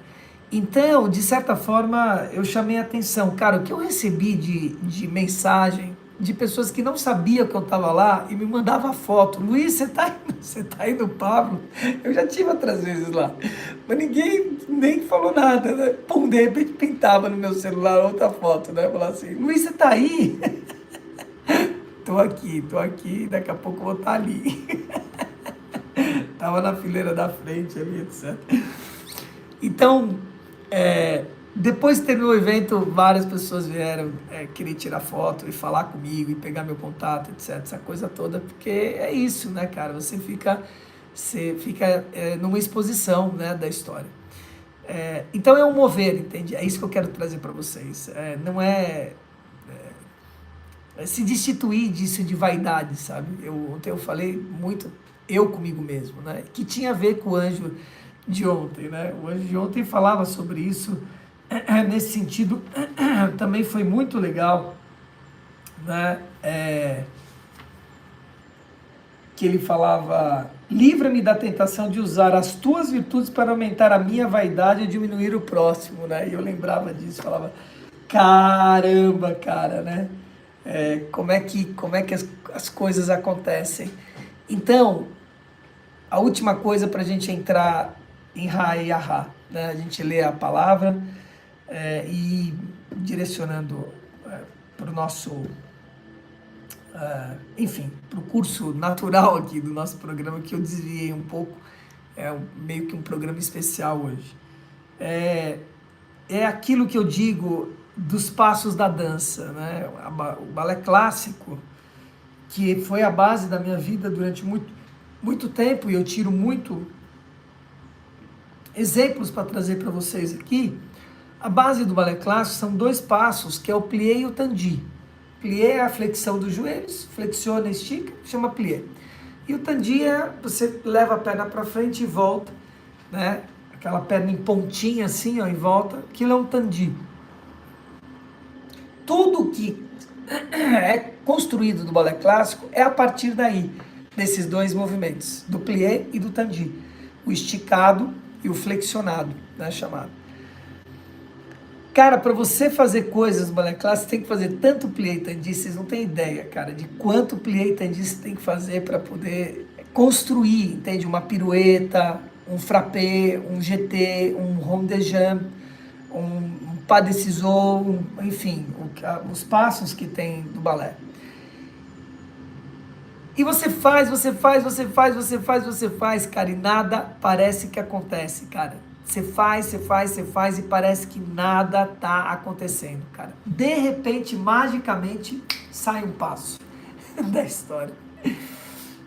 Então, de certa forma, eu chamei a atenção. Cara, o que eu recebi de mensagem de pessoas que não sabiam que eu estava lá e me mandava foto. Luiz, você tá indo, Pablo? Eu já tive outras vezes lá. Mas ninguém nem falou nada, né? Pum, de repente pintava no meu celular outra foto, né? Falar assim, Luiz, você tá aí? Tô aqui, daqui a pouco eu vou estar ali. Tava na fileira da frente ali, etc. Então, depois que terminou o evento, várias pessoas vieram querer tirar foto e falar comigo e pegar meu contato, etc. Essa coisa toda, porque é isso, né, cara? Você fica numa exposição, né, da história. Então é um mover, entende? É isso que eu quero trazer para vocês. Não é se destituir disso de vaidade, sabe? Ontem eu falei muito eu comigo mesmo, né? Que tinha a ver com o anjo de ontem, né? O anjo de ontem falava sobre isso, nesse sentido, também foi muito legal, né? Que ele falava, livra-me da tentação de usar as tuas virtudes para aumentar a minha vaidade e diminuir o próximo, né? E eu lembrava disso, falava, caramba, cara, né? Como é que as coisas acontecem. Então, a última coisa para a gente entrar em Ra e Ahá, né? A gente lê a palavra e direcionando para o nosso, enfim, para o curso natural aqui do nosso programa, que eu desviei um pouco, meio que um programa especial hoje. É aquilo que eu digo dos passos da dança, né? O balé clássico, que foi a base da minha vida durante muito tempo, e eu tiro muito exemplos para trazer para vocês aqui. A base do balé clássico são 2 passos, que é o plié e o tandi. Plié é a flexão dos joelhos, flexiona, estica, chama plié. E o tandi você leva a perna para frente e volta, né? Aquela perna em pontinha assim, ó, em volta, aquilo é um tandi. Tudo que é construído do balé clássico é a partir daí, desses 2 movimentos, do plié e do tandi, o esticado e o flexionado, né, chamado. Cara, para você fazer coisas no balé clássico, você tem que fazer tanto plié e tandi, vocês não têm ideia, cara, de quanto plié e tandi você tem que fazer para poder construir, entende? Uma pirueta, um frappé, um GT, um rond de jambe, um pas de ciseaux, enfim, os passos que tem do balé. E você faz, cara, e nada parece que acontece, cara. Você faz e parece que nada tá acontecendo, cara. De repente, magicamente, sai um passo da história.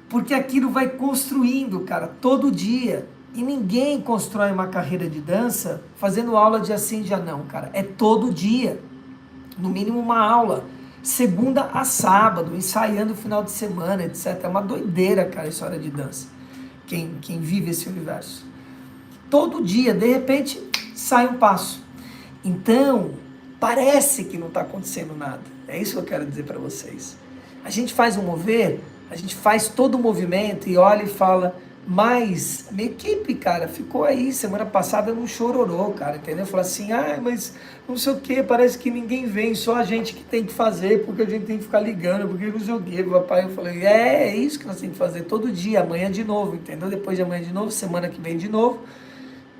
Porque aquilo vai construindo, cara, todo dia. E ninguém constrói uma carreira de dança fazendo aula de assim já não, cara. É todo dia. No mínimo uma aula. Segunda a sábado, ensaiando o final de semana, etc. É uma doideira, cara, a história de dança. Quem vive esse universo. Todo dia, de repente, sai um passo. Então, parece que não está acontecendo nada. É isso que eu quero dizer para vocês. A gente faz um mover, a gente faz todo o movimento e olha e fala, mas minha equipe, cara, ficou aí semana passada num chororô, cara, entendeu? Fala assim, mas não sei o que, parece que ninguém vem, só a gente que tem que fazer, porque a gente tem que ficar ligando, porque não sei o que, papai. Eu falei, é isso que nós temos que fazer todo dia, amanhã de novo, entendeu? Depois de amanhã de novo, semana que vem de novo.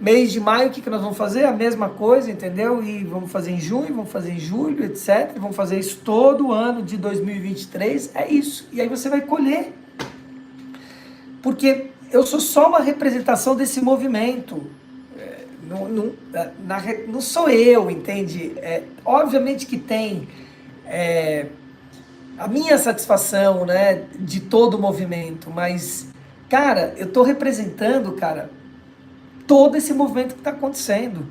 Mês de maio, o que nós vamos fazer? A mesma coisa, entendeu? E vamos fazer em junho, vamos fazer em julho, etc. E vamos fazer isso todo ano de 2023. É isso. E aí você vai colher. Porque eu sou só uma representação desse movimento. não sou eu, entende? Obviamente que tem a minha satisfação, né, de todo o movimento, mas, cara, eu tô representando, cara, todo esse movimento que está acontecendo.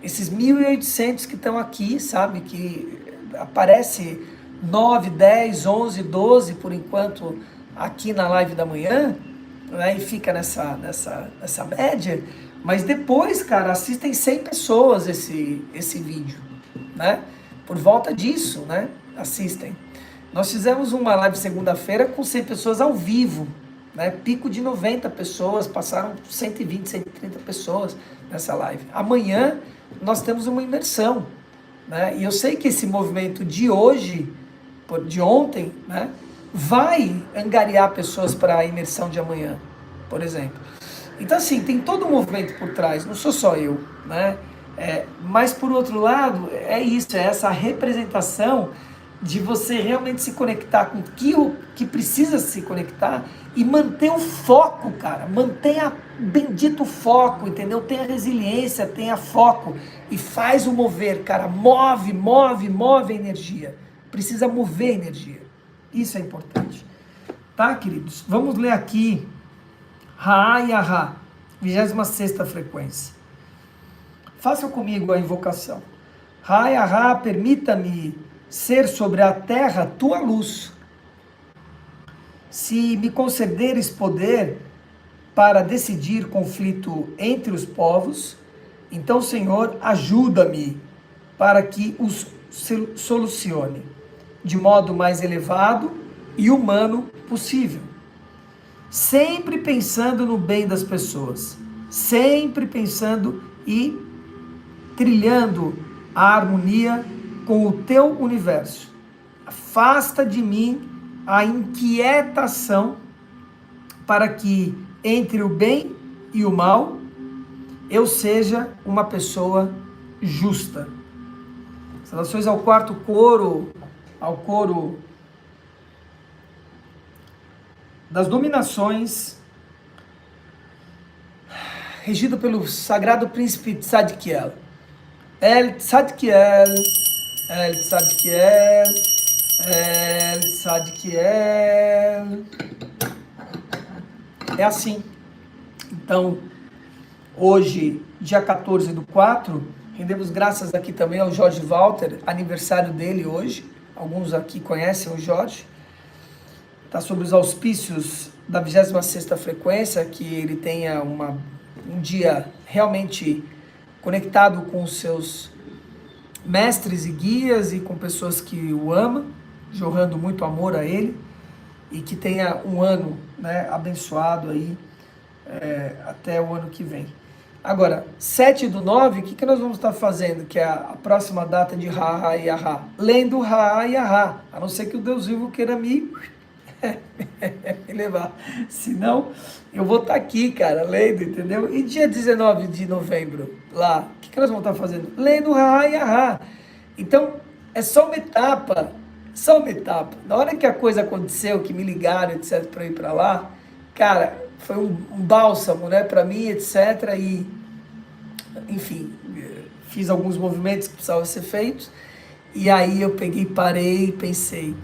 Esses 1.800 que estão aqui, sabe, que aparece 9, 10, 11, 12 por enquanto aqui na live da manhã, né, e fica nessa média, mas depois, cara, assistem 100 pessoas esse vídeo, né? Por volta disso, né? Assistem. Nós fizemos uma live segunda-feira com 100 pessoas ao vivo, né? Pico de 90 pessoas, passaram 120, 130 pessoas nessa live. Amanhã nós temos uma imersão, né? E eu sei que esse movimento de hoje, de ontem, né, vai angariar pessoas para a imersão de amanhã, por exemplo. Então, assim, tem todo um movimento por trás, não sou só eu, né? Mas, por outro lado, é isso, é essa representação de você realmente se conectar com o que precisa se conectar e manter o foco, cara. Mantenha bendito foco, entendeu? Tenha resiliência, tenha foco e faz o mover, cara. Move, move, move a energia. Precisa mover a energia. Isso é importante. Tá, queridos? Vamos ler aqui Ra e Ahá, 26ª frequência. Façam comigo a invocação. Ra e Ahá, permita-me ser sobre a terra tua luz. Se me concederes poder para decidir conflito entre os povos, então, Senhor, ajuda-me para que os solucione de modo mais elevado e humano possível. Sempre pensando no bem das pessoas, sempre pensando e trilhando a harmonia com o teu universo. Afasta de mim a inquietação para que entre o bem e o mal eu seja uma pessoa justa. Saudações ao quarto coro, ao coro das dominações, regido pelo sagrado príncipe Tzadkiel. El Tzadkiel, El Tzadkiel, El Tzadkiel. É assim. Então, hoje, dia 14/4, rendemos graças aqui também ao Jorge Walter, aniversário dele hoje. Alguns aqui conhecem o Jorge. Está sob os auspícios da 26ª frequência, que ele tenha um dia realmente conectado com os seus mestres e guias e com pessoas que o amam, jorrando muito amor a ele, e que tenha um ano, né, abençoado aí, até o ano que vem. Agora, 7/9, o que nós vamos estar fazendo? Que é a próxima data de Ra e Ahá. Lendo Ra e Ahá, a não ser que o Deus vivo queira me levar. Senão, eu vou estar aqui, cara, lendo, entendeu? E dia 19 de novembro, lá, o que nós vamos estar fazendo? Lendo Ra e Ahá. Então, é só uma etapa, só uma etapa. Na hora que a coisa aconteceu, que me ligaram, etc, para ir para lá, cara, foi um bálsamo, né, para mim, etc, e, enfim, fiz alguns movimentos que precisavam ser feitos, e aí eu peguei, parei e pensei,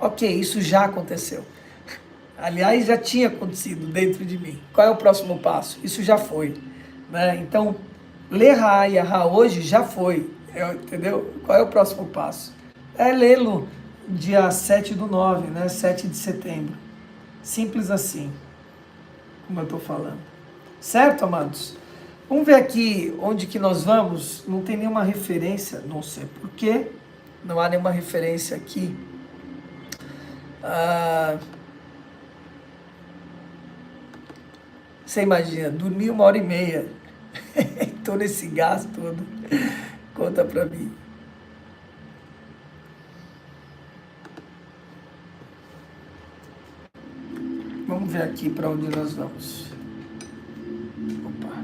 ok, isso já aconteceu. Aliás, já tinha acontecido dentro de mim. Qual é o próximo passo? Isso já foi, né? Então, ler Ra e Ahá hoje já foi, entendeu? Qual é o próximo passo? É lê-lo dia 7/9, né? 7 de setembro. Simples assim, como eu estou falando. Certo, amados? Vamos ver aqui onde que nós vamos. Não tem nenhuma referência, não sei porquê. Não há nenhuma referência aqui. Você imagina, dormi 1h30. Estou nesse gás todo. Conta pra mim. Vamos ver aqui para onde nós vamos. Opa.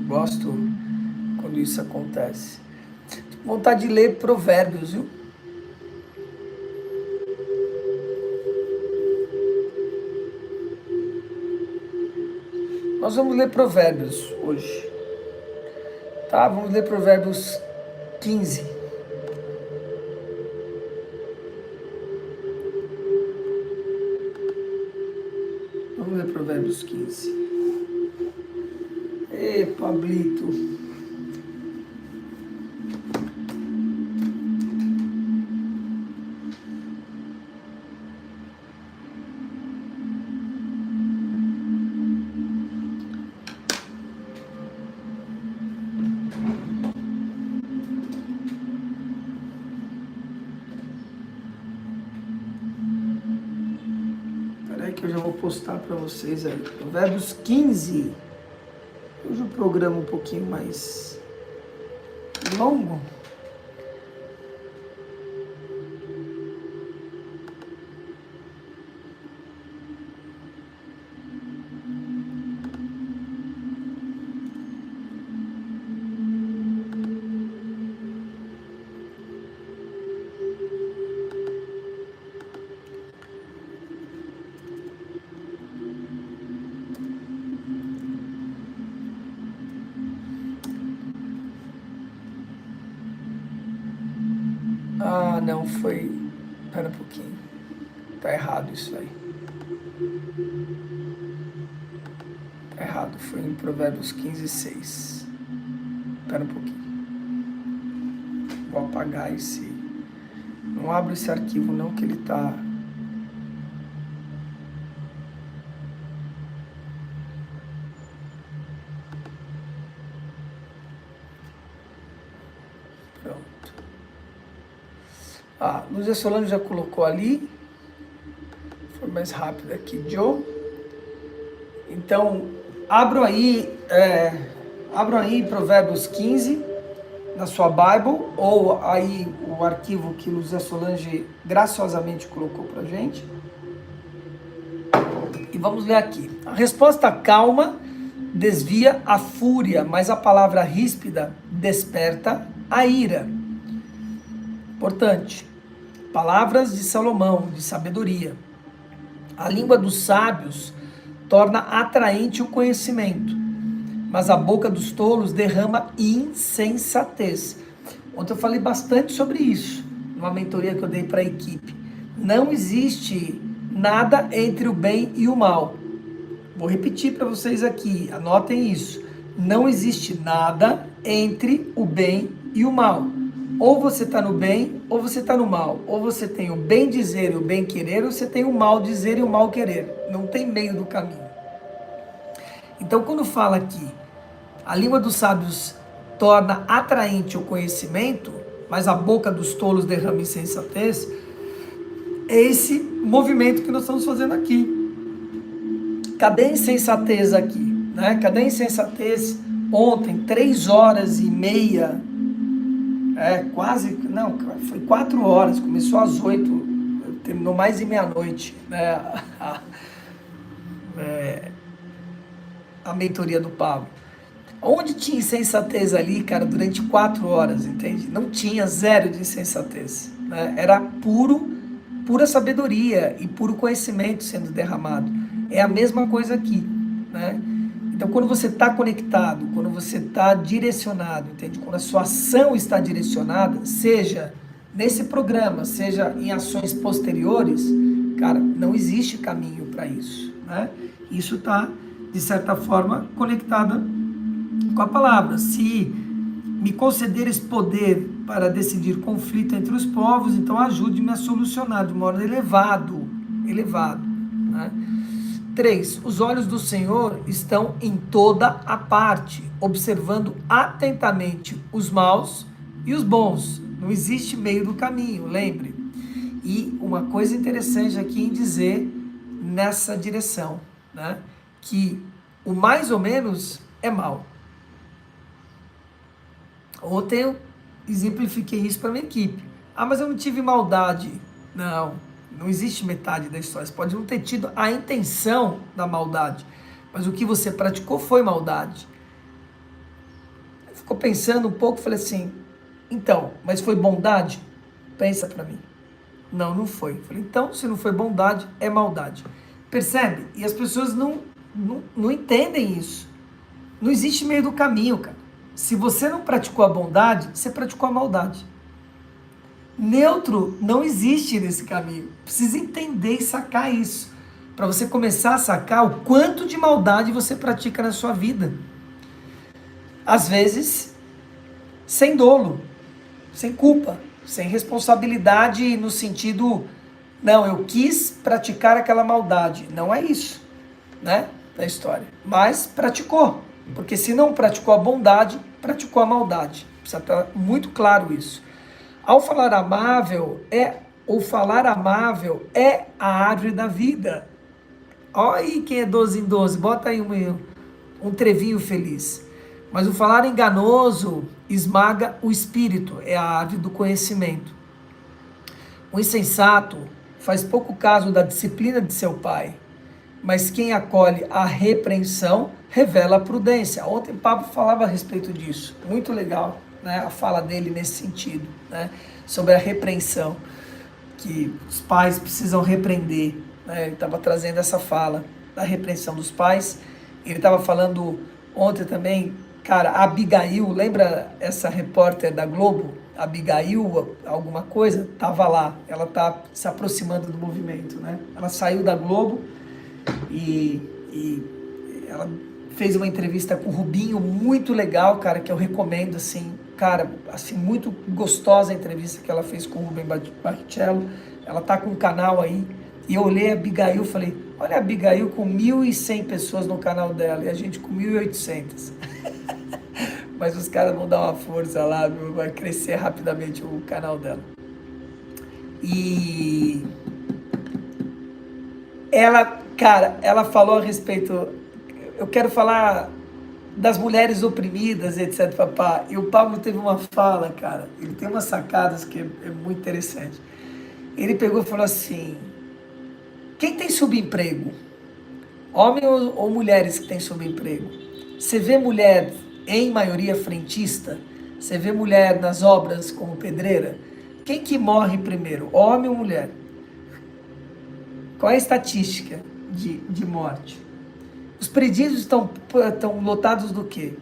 Gosto quando isso acontece. Tô com vontade de ler Provérbios, viu? Nós vamos ler Provérbios hoje. Tá? Vamos ler Provérbios 15. Vamos ler Provérbios 15. Ê, Pablito. Que eu já vou postar para vocês aí. Provérbios 15. Hoje o programa um pouquinho mais longo. Ah, não, foi... Espera um pouquinho. Tá errado isso aí. Tá errado, foi em Provérbios 15, 6. Espera um pouquinho. Vou apagar esse... Não abro esse arquivo não, que ele tá... Pronto. Ah, Lúcia Solano já colocou ali. Foi mais rápido aqui, Joe. Então, abram aí Provérbios 15 na sua Bible, ou aí o arquivo que Lúcia Solange graciosamente colocou pra gente. E vamos ler aqui. A resposta calma desvia a fúria, mas a palavra ríspida desperta a ira. Importante. Palavras de Salomão, de sabedoria. A língua dos sábios torna atraente o conhecimento, mas a boca dos tolos derrama insensatez. Ontem eu falei bastante sobre isso, numa mentoria que eu dei para a equipe. Não existe nada entre o bem e o mal. Vou repetir para vocês aqui, anotem isso. Não existe nada entre o bem e o mal. Ou você está no bem, ou você está no mal. Ou você tem o bem dizer e o bem querer, ou você tem o mal dizer e o mal querer. Não tem meio do caminho. Então, quando fala aqui, a língua dos sábios torna atraente o conhecimento, mas a boca dos tolos derrama insensatez, é esse movimento que nós estamos fazendo aqui. Cadê a insensatez aqui? Né? Cadê a insensatez? Ontem, 3h30, foi 4 horas, começou às 8, terminou mais de meia-noite, né? A mentoria do Pablo. Onde tinha insensatez ali, cara, durante 4 horas, entende? Não tinha, zero de insensatez, né? Era pura sabedoria e puro conhecimento sendo derramado. É a mesma coisa aqui, né? Então, quando você está conectado, quando você está direcionado, entende? Quando a sua ação está direcionada, seja nesse programa, seja em ações posteriores, cara, não existe caminho para isso, né? Isso está, de certa forma, conectada com a palavra. Se me concederes poder para decidir conflito entre os povos, então ajude-me a solucionar de modo elevado, né? 3. Os olhos do Senhor estão em toda a parte, observando atentamente os maus e os bons. Não existe meio do caminho, lembre. E uma coisa interessante aqui em dizer nessa direção, né? Que o mais ou menos é mal. Ontem eu exemplifiquei isso para minha equipe. Ah, mas eu não tive maldade. Não existe metade da história. Você pode não ter tido a intenção da maldade, mas o que você praticou foi maldade. ficou pensando um pouco, falei assim, então, mas foi bondade? Pensa para mim. Não, não foi. Falei, então, se não foi bondade, é maldade. Percebe? E as pessoas não entendem isso. Não existe meio do caminho, cara. Se você não praticou a bondade, você praticou a maldade. Neutro não existe nesse caminho. Precisa entender e sacar isso. Para você começar a sacar o quanto de maldade você pratica na sua vida. Às vezes, sem dolo, sem culpa, sem responsabilidade no sentido, não, eu quis praticar aquela maldade. Não é isso, né, da história. Mas praticou, porque se não praticou a bondade, praticou a maldade. Precisa estar muito claro isso. Ao falar amável, falar amável é a árvore da vida. Olha aí quem é 12 em 12, bota aí um trevinho feliz. Mas o falar enganoso esmaga o espírito, é a árvore do conhecimento. O insensato faz pouco caso da disciplina de seu pai, mas quem acolhe a repreensão revela a prudência. Ontem Pablo falava a respeito disso, muito legal, né, a fala dele nesse sentido, né, sobre a repreensão, que os pais precisam repreender, né, ele estava trazendo essa fala da repreensão dos pais. Ele estava falando ontem também, cara, a Abigail, lembra essa repórter da Globo? Abigail, alguma coisa, estava lá, ela está se aproximando do movimento, né? Ela saiu da Globo e ela fez uma entrevista com o Rubinho, muito legal, cara, que eu recomendo, assim, cara, assim, muito gostosa a entrevista que ela fez com o Rubem Barrichello. Ela tá com um canal aí, e eu olhei a Abigail, falei, olha a Abigail com 1.100 pessoas no canal dela, e a gente com 1.800. Mas os caras vão dar uma força lá, viu? Vai crescer rapidamente o canal dela. E ela, cara, ela falou a respeito, eu quero falar das mulheres oprimidas, etc, papá. E o Pablo teve uma fala, cara, ele tem umas sacadas que é muito interessante. Ele pegou e falou assim, quem tem subemprego? Homem ou mulheres que têm subemprego? Você vê mulher, em maioria frentista? Você vê mulher nas obras como pedreira? Quem que morre primeiro, homem ou mulher? Qual é a estatística de morte? Os presídios estão lotados do quê?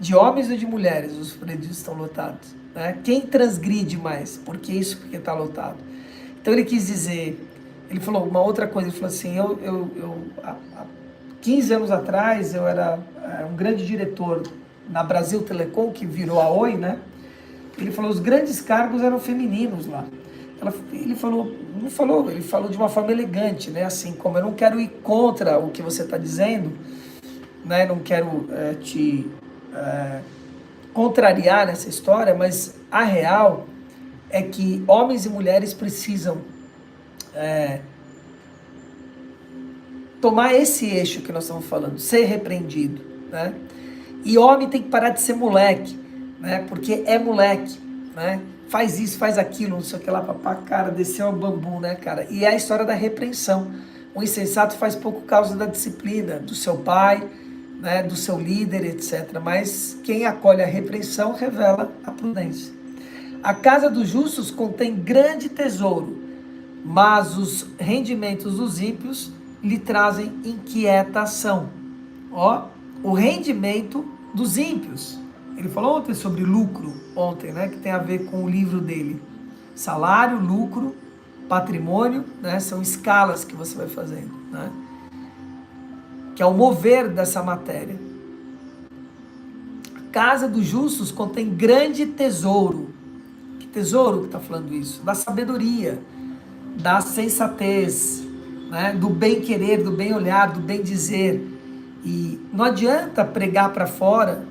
De homens ou de mulheres os presídios estão lotados? Né? Quem transgride mais? Por que isso? Porque está lotado. Então ele quis dizer, ele falou uma outra coisa, ele falou assim, há 15 anos atrás eu era um grande diretor na Brasil Telecom, que virou a Oi, né? Ele falou, os grandes cargos eram femininos lá. Ele falou de uma forma elegante, né? Assim, como eu não quero ir contra o que você está dizendo, né? Não quero te contrariar nessa história, mas a real é que homens e mulheres precisam tomar esse eixo que nós estamos falando, ser repreendido, né? E homem tem que parar de ser moleque, né? Porque é moleque, né? Faz isso, faz aquilo, não sei o que lá, papá, cara, desceu um bambu, né, cara? E é a história da repreensão. O insensato faz pouco causa da disciplina do seu pai, né, do seu líder, etc. Mas quem acolhe a repreensão revela a prudência. A casa dos justos contém grande tesouro, mas os rendimentos dos ímpios lhe trazem inquietação. Ó, o rendimento dos ímpios. Ele falou ontem sobre lucro, né, que tem a ver com o livro dele. Salário, lucro, patrimônio, né, são escalas que você vai fazendo, né, que é o mover dessa matéria. A casa dos justos contém grande tesouro. Que tesouro que está falando isso? Da sabedoria, da sensatez, né, do bem querer, do bem olhar, do bem dizer. E não adianta pregar para fora,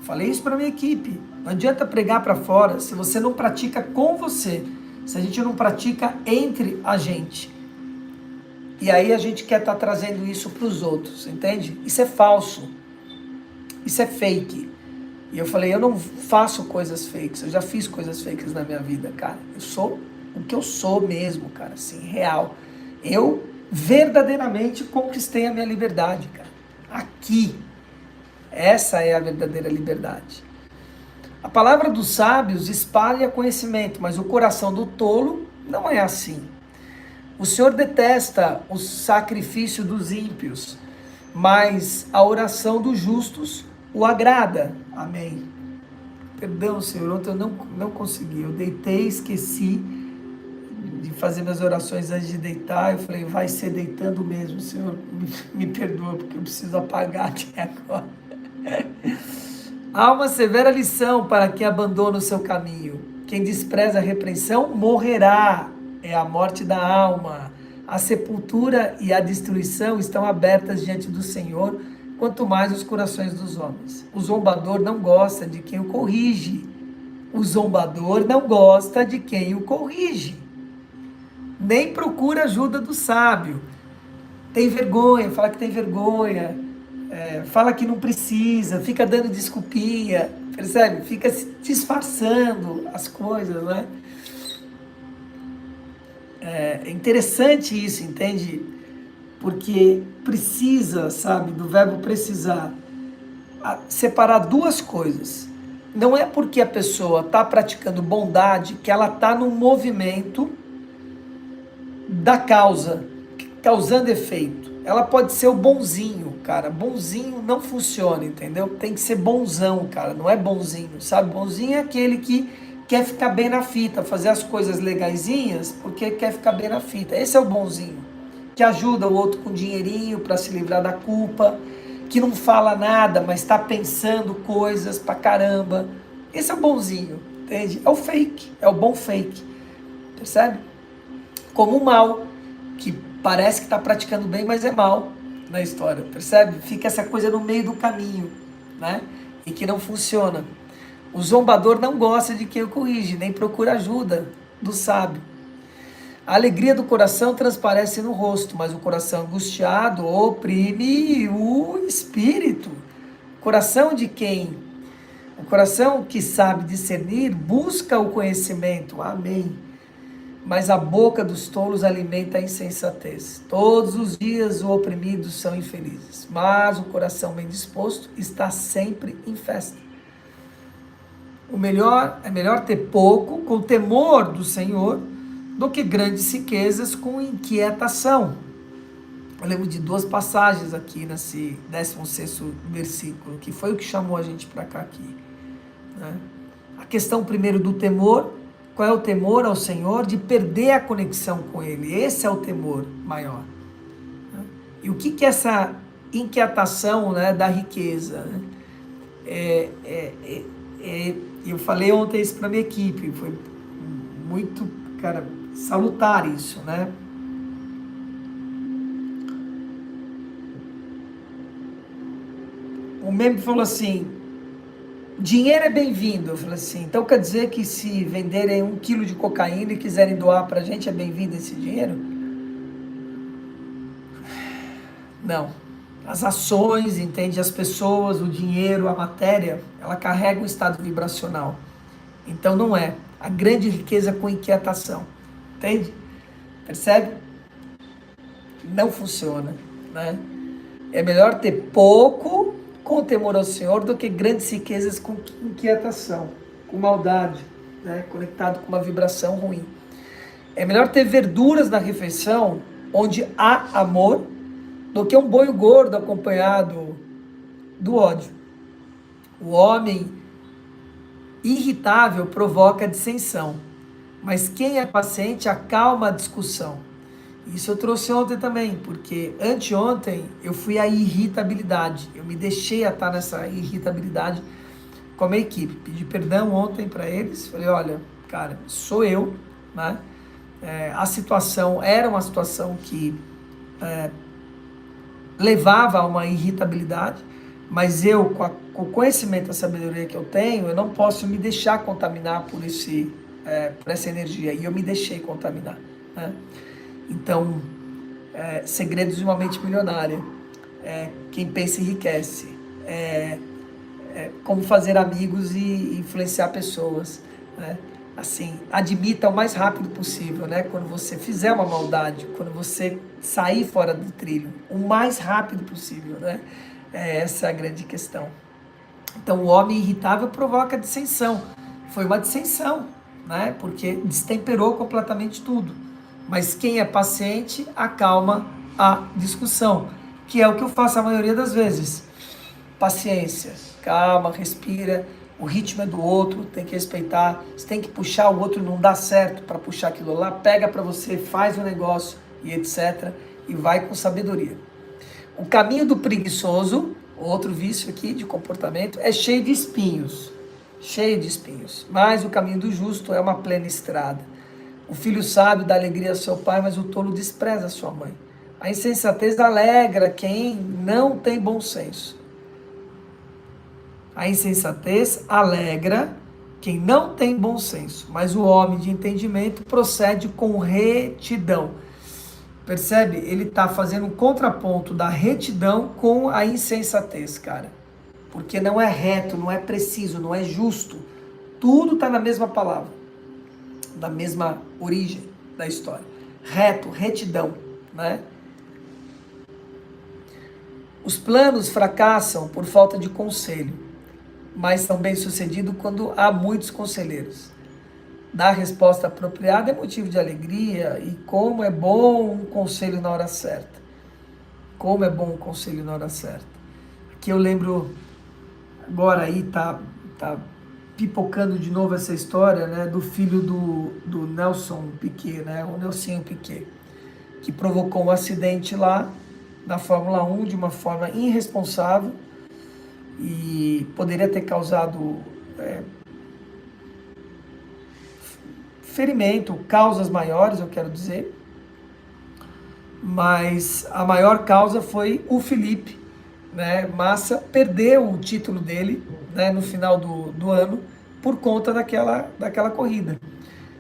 falei isso para minha equipe, não adianta pregar para fora se você não pratica com você, se a gente não pratica entre a gente. E aí a gente quer estar trazendo isso para os outros, entende? Isso é falso, isso é fake. E eu falei, eu não faço coisas fakes, eu já fiz coisas fakes na minha vida, cara. Eu sou o que eu sou mesmo, cara, assim, real. Eu verdadeiramente conquistei a minha liberdade, cara. Aqui. Essa é a verdadeira liberdade. A palavra dos sábios espalha conhecimento, mas o coração do tolo não é assim. O Senhor detesta o sacrifício dos ímpios, mas a oração dos justos o agrada. Amém. Perdão, Senhor, ontem eu não consegui. Eu deitei, esqueci de fazer minhas orações antes de deitar. Eu falei, vai ser deitando mesmo, Senhor, me perdoa, porque eu preciso apagar até agora. Há uma severa lição para quem abandona o seu caminho. Quem despreza a repreensão morrerá. É a morte da alma. A sepultura e a destruição estão abertas diante do Senhor, quanto mais os corações dos homens. O zombador não gosta de quem o corrige. O zombador não gosta de quem o corrige. Nem procura ajuda do sábio. Tem vergonha, fala que tem vergonha, fala que não precisa, fica dando desculpinha, percebe? Fica se disfarçando as coisas, né? É interessante isso, entende? Porque precisa, sabe, do verbo precisar, separar duas coisas. Não é porque a pessoa está praticando bondade que ela está no movimento da causa, causando efeito. Ela pode ser o bonzinho, cara. Bonzinho não funciona, entendeu? Tem que ser bonzão, cara. Não é bonzinho, sabe? Bonzinho é aquele que quer ficar bem na fita, fazer as coisas legaisinhas porque quer ficar bem na fita. Esse é o bonzinho, que ajuda o outro com dinheirinho para se livrar da culpa, que não fala nada, mas está pensando coisas pra caramba. Esse é o bonzinho, entende? É o fake, é o bom fake, percebe? Como o mal, que parece que está praticando bem, mas é mal na história, percebe? Fica essa coisa no meio do caminho, né? E que não funciona. O zombador não gosta de quem o corrige, nem procura ajuda do sábio. A alegria do coração transparece no rosto, mas o coração angustiado oprime o espírito. O coração que sabe discernir busca o conhecimento. Amém. Mas a boca dos tolos alimenta a insensatez. Todos os dias os oprimidos são infelizes, mas o coração bem disposto está sempre em festa. É melhor ter pouco com temor do Senhor do que grandes riquezas com inquietação. Eu lembro de duas passagens aqui nesse 16º versículo, que foi o que chamou a gente para cá aqui, né? A questão primeiro do temor. Qual é o temor ao Senhor? De perder a conexão com Ele. Esse é o temor maior. E o que é essa inquietação, né, da riqueza? Eu falei ontem isso para minha equipe. Foi muito, cara, salutar isso, né? O meme falou assim: dinheiro é bem-vindo. Eu falei assim, então quer dizer que se venderem 1 quilo de cocaína e quiserem doar pra gente, é bem-vindo esse dinheiro? Não. As ações, entende? As pessoas, o dinheiro, a matéria, ela carrega um estado vibracional. Então não é. A grande riqueza com inquietação. Entende? Percebe? Não funciona, né? É melhor ter pouco com temor ao Senhor do que grandes riquezas com inquietação, com maldade, né? Conectado com uma vibração ruim. É melhor ter verduras na refeição onde há amor do que um boi gordo acompanhado do ódio. O homem irritável provoca dissensão, mas quem é paciente acalma a discussão. Isso eu trouxe ontem também, porque anteontem eu fui à irritabilidade. Eu me deixei estar nessa irritabilidade com a minha equipe. Pedi perdão ontem para eles. Falei, olha, cara, sou eu, né? A situação era uma situação que levava a uma irritabilidade, mas eu, com o conhecimento e a sabedoria que eu tenho, eu não posso me deixar contaminar por essa energia. E eu me deixei contaminar, né? Então, segredos de uma mente milionária. Quem pensa enriquece. Como fazer amigos e influenciar pessoas, né? Assim, admita o mais rápido possível, né? Quando você fizer uma maldade, quando você sair fora do trilho, o mais rápido possível, né? Essa é a grande questão. Então o homem irritável provoca dissensão. Foi uma dissensão, né? Porque destemperou completamente tudo. Mas quem é paciente acalma a discussão, que é o que eu faço a maioria das vezes. Paciência, calma, respira. O ritmo é do outro, tem que respeitar. Você tem que puxar o outro, não dá certo para puxar aquilo lá. Pega para você, faz o negócio e etc. E vai com sabedoria. O caminho do preguiçoso, outro vício aqui de comportamento, é cheio de espinhos. Cheio de espinhos. Mas o caminho do justo é uma plena estrada. O filho sábio dá alegria ao seu pai, mas o tolo despreza a sua mãe. A insensatez alegra quem não tem bom senso. A insensatez alegra quem não tem bom senso, mas o homem de entendimento procede com retidão. Percebe? Ele está fazendo um contraponto da retidão com a insensatez, cara. Porque não é reto, não é preciso, não é justo. Tudo está na mesma palavra, da mesma origem da história. Reto, retidão, né? Os planos fracassam por falta de conselho, mas são bem-sucedidos quando há muitos conselheiros. Dar a resposta apropriada é motivo de alegria, e como é bom um conselho na hora certa. Como é bom um conselho na hora certa. Aqui eu lembro, agora aí tá pipocando de novo essa história, né, do filho do Nelson Piquet, né, o Nelsinho Piquet, que provocou um acidente lá na Fórmula 1 de uma forma irresponsável e poderia ter causado ferimento, causas maiores, eu quero dizer, mas a maior causa foi o Felipe, né? Massa perdeu o título dele, né, no final do ano por conta daquela corrida.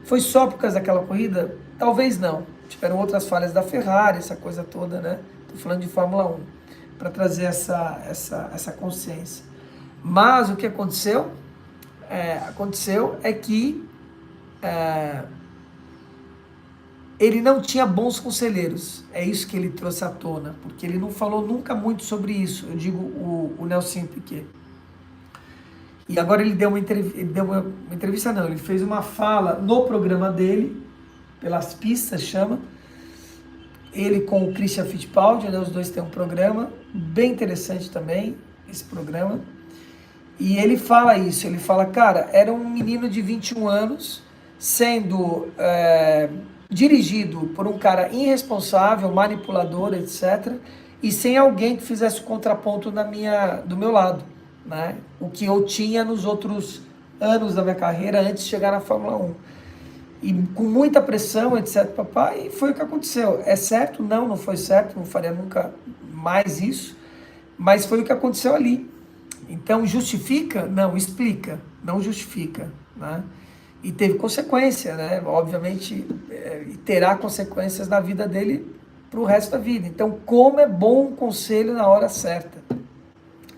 Foi só por causa daquela corrida? Talvez não. Tiveram outras falhas da Ferrari, essa coisa toda, né? Estou falando de Fórmula 1, para trazer essa consciência. Mas o que aconteceu? Aconteceu que ele não tinha bons conselheiros. É isso que ele trouxe à tona, porque ele não falou nunca muito sobre isso. Eu digo o Nelson Piquet. E agora ele deu uma entrevista, não, ele fez uma fala no programa dele, Pelas Pistas, chama. Ele com o Christian Fittipaldi, né, os dois têm um programa, bem interessante também, esse programa. E ele fala isso, ele fala, cara, era um menino de 21 anos, sendo dirigido por um cara irresponsável, manipulador, etc., e sem alguém que fizesse o contraponto do meu lado, né? O que eu tinha nos outros anos da minha carreira antes de chegar na Fórmula 1. E com muita pressão, etc., papai, e foi o que aconteceu. É certo? Não, não foi certo, não faria nunca mais isso, mas foi o que aconteceu ali. Então, justifica? Não, explica, não justifica, né? E teve consequência, né? Obviamente, terá consequências na vida dele para o resto da vida. Então, como é bom um conselho na hora certa.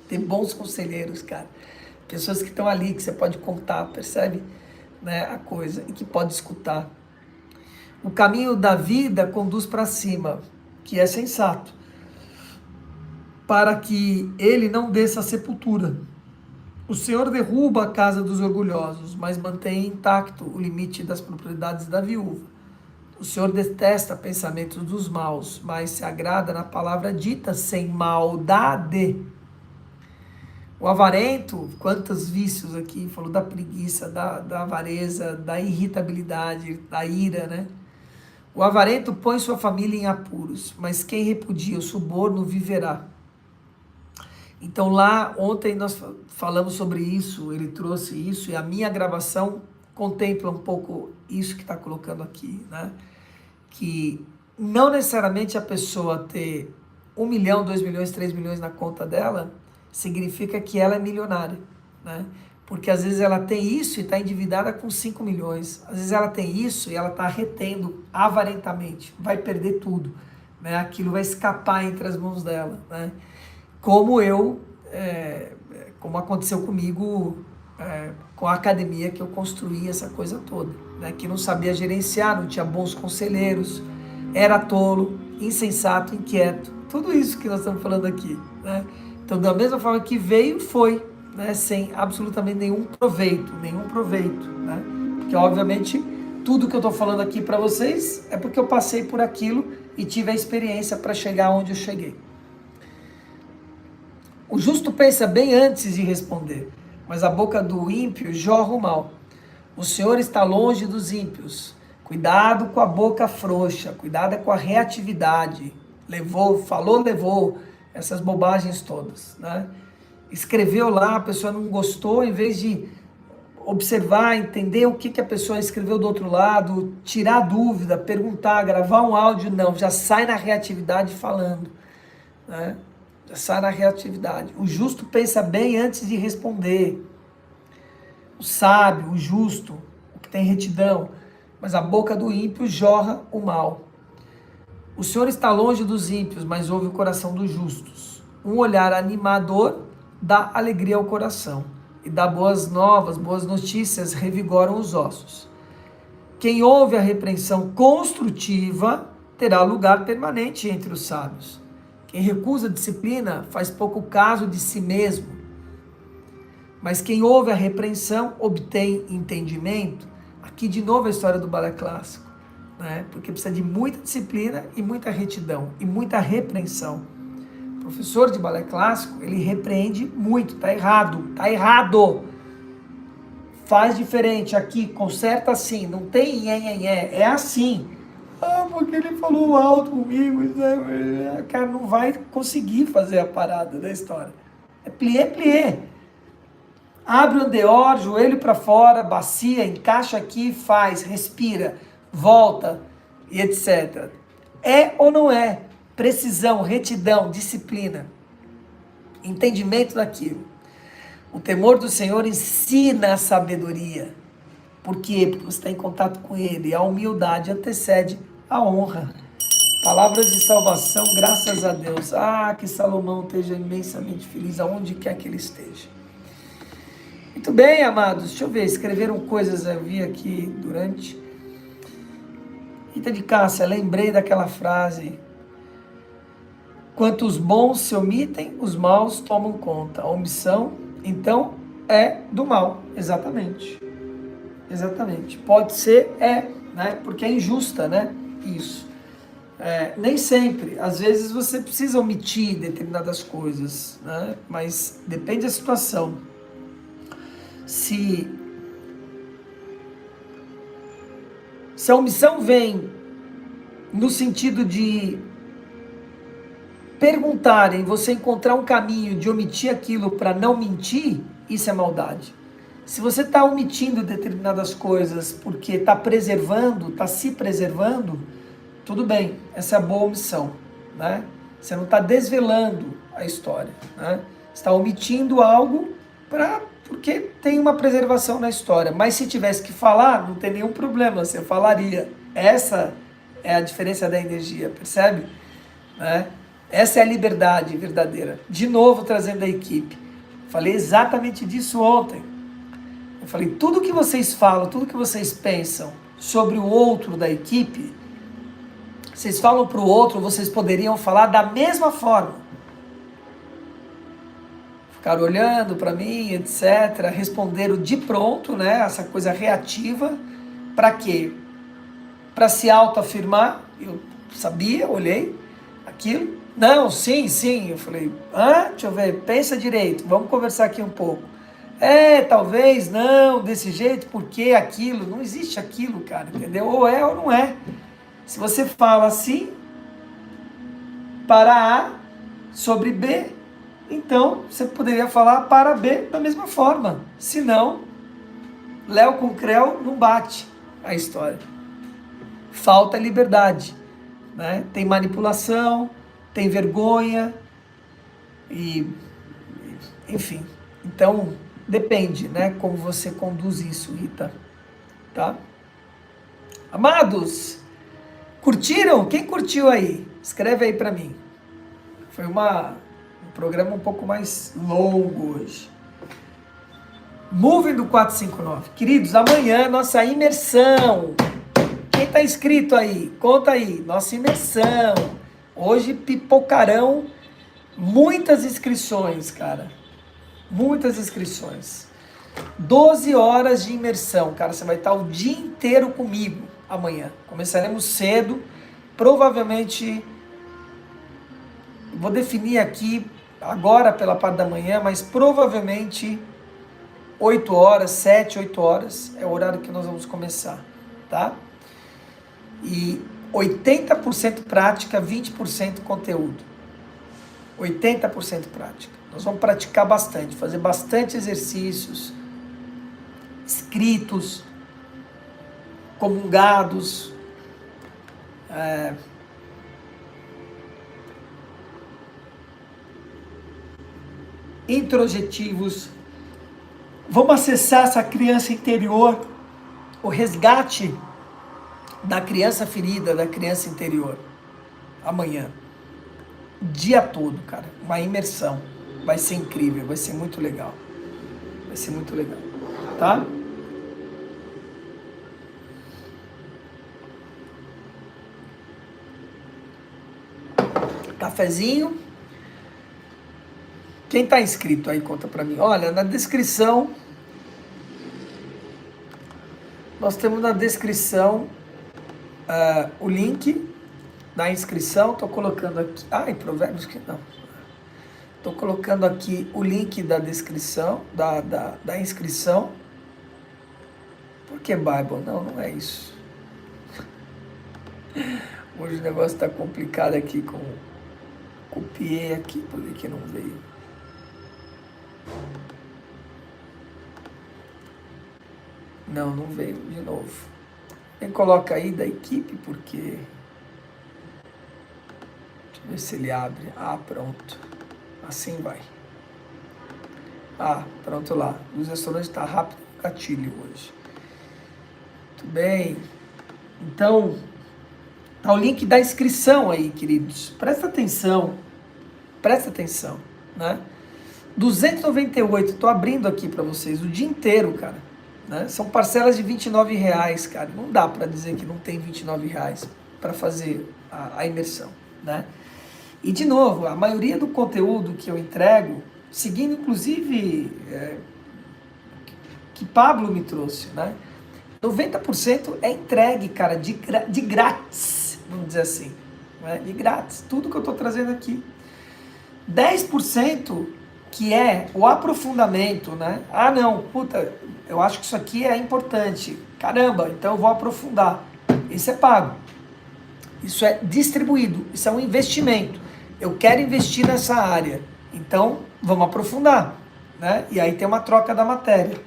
Ter bons conselheiros, cara. Pessoas que estão ali, que você pode contar, percebe? Né, a coisa, e que pode escutar. O caminho da vida conduz para cima, que é sensato, para que ele não desça a sepultura. O Senhor derruba a casa dos orgulhosos, mas mantém intacto o limite das propriedades da viúva. O Senhor detesta pensamentos dos maus, mas se agrada na palavra dita sem maldade. O avarento, quantos vícios aqui, falou da preguiça, da avareza, da irritabilidade, da ira, né? O avarento põe sua família em apuros, mas quem repudia o suborno viverá. Então lá, ontem nós falamos sobre isso, ele trouxe isso, e a minha gravação contempla um pouco isso que está colocando aqui, né? Que não necessariamente a pessoa ter 1 milhão, 2 milhões, 3 milhões na conta dela, significa que ela é milionária, né? Porque às vezes ela tem isso e está endividada com 5 milhões. Às vezes ela tem isso e ela está retendo avarentamente, vai perder tudo, né? Aquilo vai escapar entre as mãos dela, né? Como aconteceu comigo com a academia que eu construí, essa coisa toda, né? Que não sabia gerenciar, não tinha bons conselheiros, era tolo, insensato, inquieto, tudo isso que nós estamos falando aqui, né? Então, da mesma forma que veio, foi. né, sem absolutamente nenhum proveito, né? Porque obviamente tudo que eu estou falando aqui para vocês é porque eu passei por aquilo e tive a experiência para chegar onde eu cheguei. O justo pensa bem antes de responder, mas a boca do ímpio jorra o mal. O Senhor está longe dos ímpios. Cuidado com a boca frouxa, cuidado com a reatividade. Levou, essas bobagens todas, né? Escreveu lá, a pessoa não gostou, em vez de observar, entender o que a pessoa escreveu do outro lado, tirar dúvida, perguntar, gravar um áudio, não, já sai na reatividade falando, né? Já sai na reatividade. O justo pensa bem antes de responder. O sábio, o justo, o que tem retidão, mas a boca do ímpio jorra o mal. O Senhor está longe dos ímpios, mas ouve o coração dos justos. Um olhar animador dá alegria ao coração e dá boas novas, boas notícias revigoram os ossos. Quem ouve a repreensão construtiva terá lugar permanente entre os sábios. Quem recusa a disciplina faz pouco caso de si mesmo. Mas quem ouve a repreensão obtém entendimento. Aqui de novo a história do balé clássico, né? Porque precisa de muita disciplina e muita retidão e muita repreensão. O professor de balé clássico, ele repreende muito, tá errado. Faz diferente aqui, conserta assim, não tem é assim. Ah, porque ele falou alto comigo, cara, não vai conseguir fazer a parada da história. É plié. Abre o andeor, joelho para fora, bacia, encaixa aqui, faz, respira, volta e etc. É ou não é? Precisão, retidão, disciplina, entendimento daquilo. O temor do Senhor ensina a sabedoria. Por quê? Porque você está em contato com Ele. A humildade antecede a honra. Palavras de salvação, graças a Deus. Ah, que Salomão esteja imensamente feliz aonde quer que ele esteja. Muito bem, amados. Deixa eu ver, escreveram coisas, eu vi aqui durante. Rita de Cássia, lembrei daquela frase. Quanto os bons se omitem, os maus tomam conta. A omissão, então, é do mal. Exatamente. Pode ser, né? Porque é injusta, né? Isso. Nem sempre. Às vezes você precisa omitir determinadas coisas, né? Mas depende da situação. Se a omissão vem no sentido de perguntarem, você encontrar um caminho de omitir aquilo para não mentir, isso é maldade. Se você está omitindo determinadas coisas porque está preservando, está se preservando, tudo bem, essa é a boa omissão, né? Você não está desvelando a história, né? Você está omitindo algo porque tem uma preservação na história. Mas se tivesse que falar, não tem nenhum problema, você falaria. Essa é a diferença da energia, percebe? Né? Essa é a liberdade verdadeira. De novo, trazendo a equipe. Falei exatamente disso ontem. Eu falei, tudo que vocês falam, tudo que vocês pensam sobre o outro da equipe, vocês falam para o outro, vocês poderiam falar da mesma forma. Ficaram olhando para mim, etc. Responderam de pronto, né? Essa coisa reativa. Para quê? Para se autoafirmar. Eu sabia, olhei aquilo. Não, sim. Eu falei, deixa eu ver, pensa direito, vamos conversar aqui um pouco. Talvez, não, desse jeito, porque aquilo, não existe aquilo, cara, entendeu? Ou é ou não é. Se você fala assim, para A sobre B, então você poderia falar para B da mesma forma. Se não, Léo com Creu não bate a história. Falta liberdade, né? Tem manipulação, tem vergonha, enfim. Então, depende, né? Como você conduz isso, Rita. Tá? Amados, curtiram? Quem curtiu aí? Escreve aí para mim. Foi um programa um pouco mais longo hoje. Moving do 459. Queridos, amanhã nossa imersão. Quem está inscrito aí? Conta aí. Nossa imersão. Hoje pipocarão muitas inscrições, cara. Muitas inscrições. 12 horas de imersão, cara. Você vai estar o dia inteiro comigo amanhã. Começaremos cedo. Provavelmente, vou definir aqui agora pela parte da manhã, mas provavelmente 8 horas, 7, 8 horas é o horário que nós vamos começar, tá? E 80% prática, 20% conteúdo. 80% prática. Nós vamos praticar bastante, fazer bastante exercícios, escritos, comungados, introjetivos. Vamos acessar essa criança interior, o resgate da criança ferida, da criança interior. Amanhã. Dia todo, cara. Uma imersão. Vai ser incrível, vai ser muito legal. Vai ser muito legal. Tá? Cafezinho. Quem tá inscrito aí, conta pra mim. Olha, na descrição, nós temos na descrição o link da inscrição. Tô colocando aqui. Ai, Provérbios que não. Tô colocando aqui o link da descrição, da inscrição. Por que Bible? Não, não é isso. Hoje o negócio tá complicado aqui com... Copiei aqui, por que não veio? Não, não veio de novo. Quem coloca aí da equipe, porque... Deixa eu ver se ele abre. Ah, pronto. Assim vai. Ah, pronto lá. Os restaurantes está rápido no gatilho hoje. Muito bem. Então, tá o link da inscrição aí, queridos. Presta atenção. Presta atenção, né? 298, tô abrindo aqui para vocês o dia inteiro, cara. Né? São parcelas de R$29, cara. Não dá para dizer que não tem R$29 para fazer a imersão, né? E de novo, a maioria do conteúdo que eu entrego, seguindo inclusive que Pablo me trouxe, né? 90% é entregue, cara, de grátis, vamos dizer assim, né? De grátis, tudo que eu tô trazendo aqui. 10% que é o aprofundamento, né? Ah, não, puta, eu acho que isso aqui é importante. Caramba, então eu vou aprofundar. Isso é pago. Isso é distribuído. Isso é um investimento. Eu quero investir nessa área. Então, vamos aprofundar, né? E aí tem uma troca da matéria.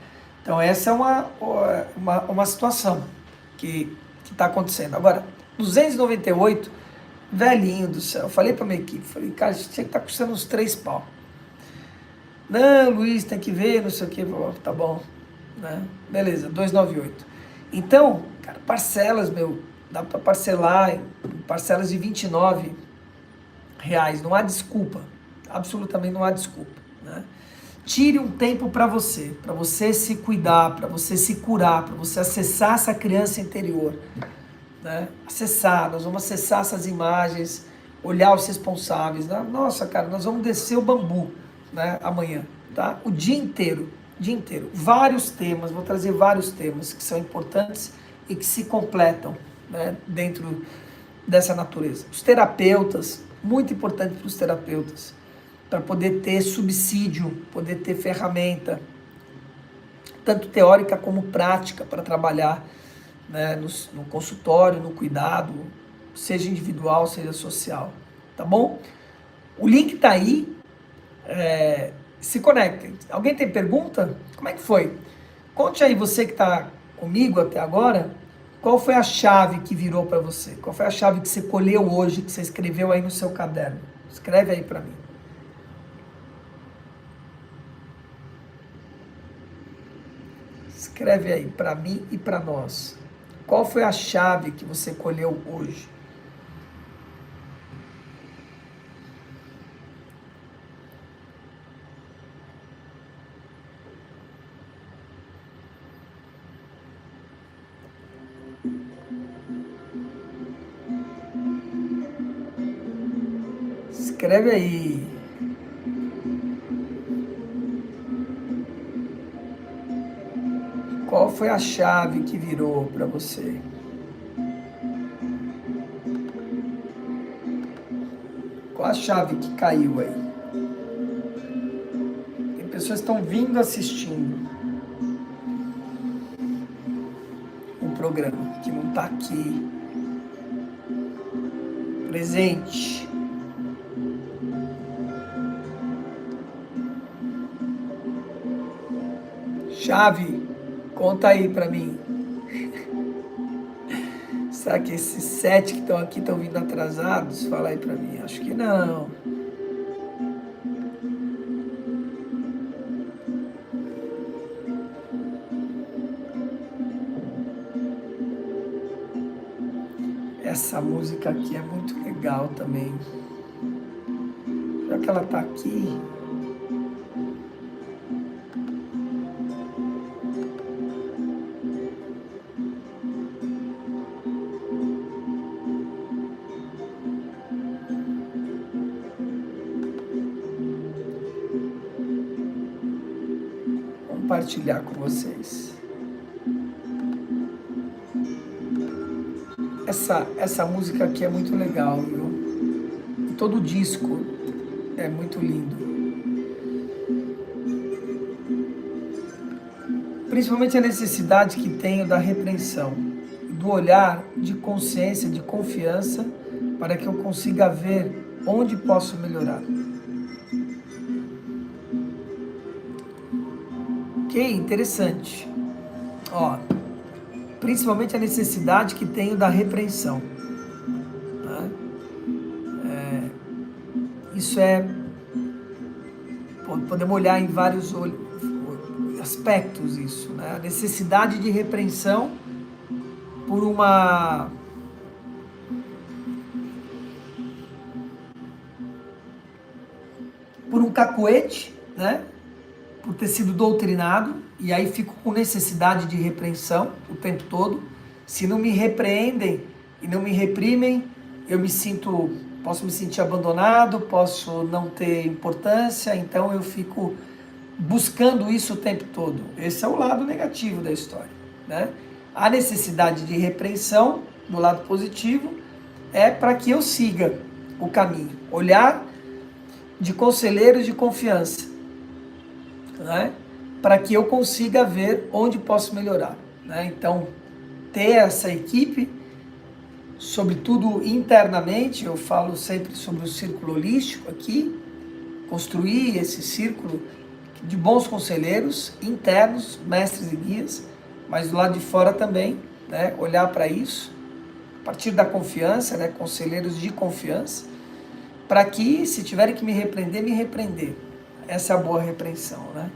Então, essa é uma situação que está acontecendo. Agora, 298, velhinho do céu. Eu falei para minha equipe, falei, cara, isso tinha que estar custando uns 3 pau. Não, Luiz, tem que ver, não sei o que. Tá bom, né? Beleza, 298. Então, cara, parcelas, meu, dá para parcelar em parcelas de R$29. Não há desculpa, absolutamente não há desculpa, né? Tire um tempo para você se cuidar, para você se curar, para você acessar essa criança interior, né? Acessar, nós vamos acessar essas imagens, olhar os responsáveis, né? Nossa, cara, nós vamos descer o bambu, né? Amanhã, tá? O dia inteiro, vários temas, vou trazer vários temas que são importantes e que se completam, né? Dentro dessa natureza. Os terapeutas, muito importante para os terapeutas, para poder ter subsídio, poder ter ferramenta, tanto teórica como prática, para trabalhar, né, no consultório, no cuidado, seja individual, seja social, tá bom? O link está aí, se conectem. Alguém tem pergunta? Como é que foi? Conte aí, você que está comigo até agora, qual foi a chave que virou para você? Qual foi a chave que você colheu hoje, que você escreveu aí no seu caderno? Escreve aí para mim. Escreve aí para mim e para nós. Qual foi a chave que você colheu hoje? Escreve aí. Qual foi a chave que virou para você? Qual a chave que caiu aí? Tem pessoas que estão vindo assistindo o programa, que não está aqui presente. Chave, conta aí para mim. Será que esses 7 que estão aqui estão vindo atrasados? Fala aí para mim. Acho que não. Essa música aqui é muito legal também. Já que ela está aqui, compartilhar com vocês. Essa música aqui é muito legal, viu? E todo o disco é muito lindo. Principalmente a necessidade que tenho da repreensão, do olhar de consciência, de confiança, para que eu consiga ver onde posso melhorar. Ok? Interessante. Ó, principalmente a necessidade que tenho da repreensão. Né? Isso podemos olhar em vários aspectos isso, né? A necessidade de repreensão por um cacuete, né? Por ter sido doutrinado, e aí fico com necessidade de repreensão o tempo todo. Se não me repreendem e não me reprimem, posso me sentir abandonado, posso não ter importância, então eu fico buscando isso o tempo todo. Esse é o lado negativo da história, né? A necessidade de repreensão, do lado positivo, é para que eu siga o caminho. Olhar de conselheiros de confiança, né? Para que eu consiga ver onde posso melhorar, né? Então, ter essa equipe, sobretudo internamente, eu falo sempre sobre o círculo holístico aqui, construir esse círculo de bons conselheiros internos, mestres e guias, mas do lado de fora também, né? Olhar para isso, a partir da confiança, né? Conselheiros de confiança, para que, se tiverem que me repreender. Essa é a boa repreensão, né?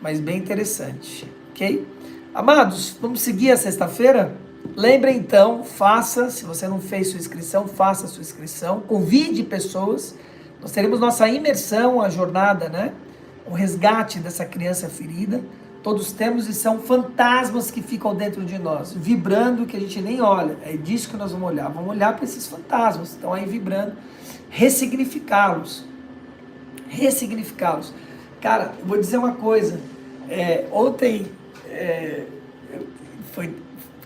Mas bem interessante, ok? Amados, vamos seguir a sexta-feira? Lembre então, se você não fez sua inscrição, faça sua inscrição, convide pessoas, nós teremos nossa imersão, a jornada, né? O resgate dessa criança ferida, todos temos e são fantasmas que ficam dentro de nós, vibrando que a gente nem olha, é disso que nós vamos olhar para esses fantasmas, que estão aí vibrando, ressignificá-los. Cara, eu vou dizer uma coisa, ontem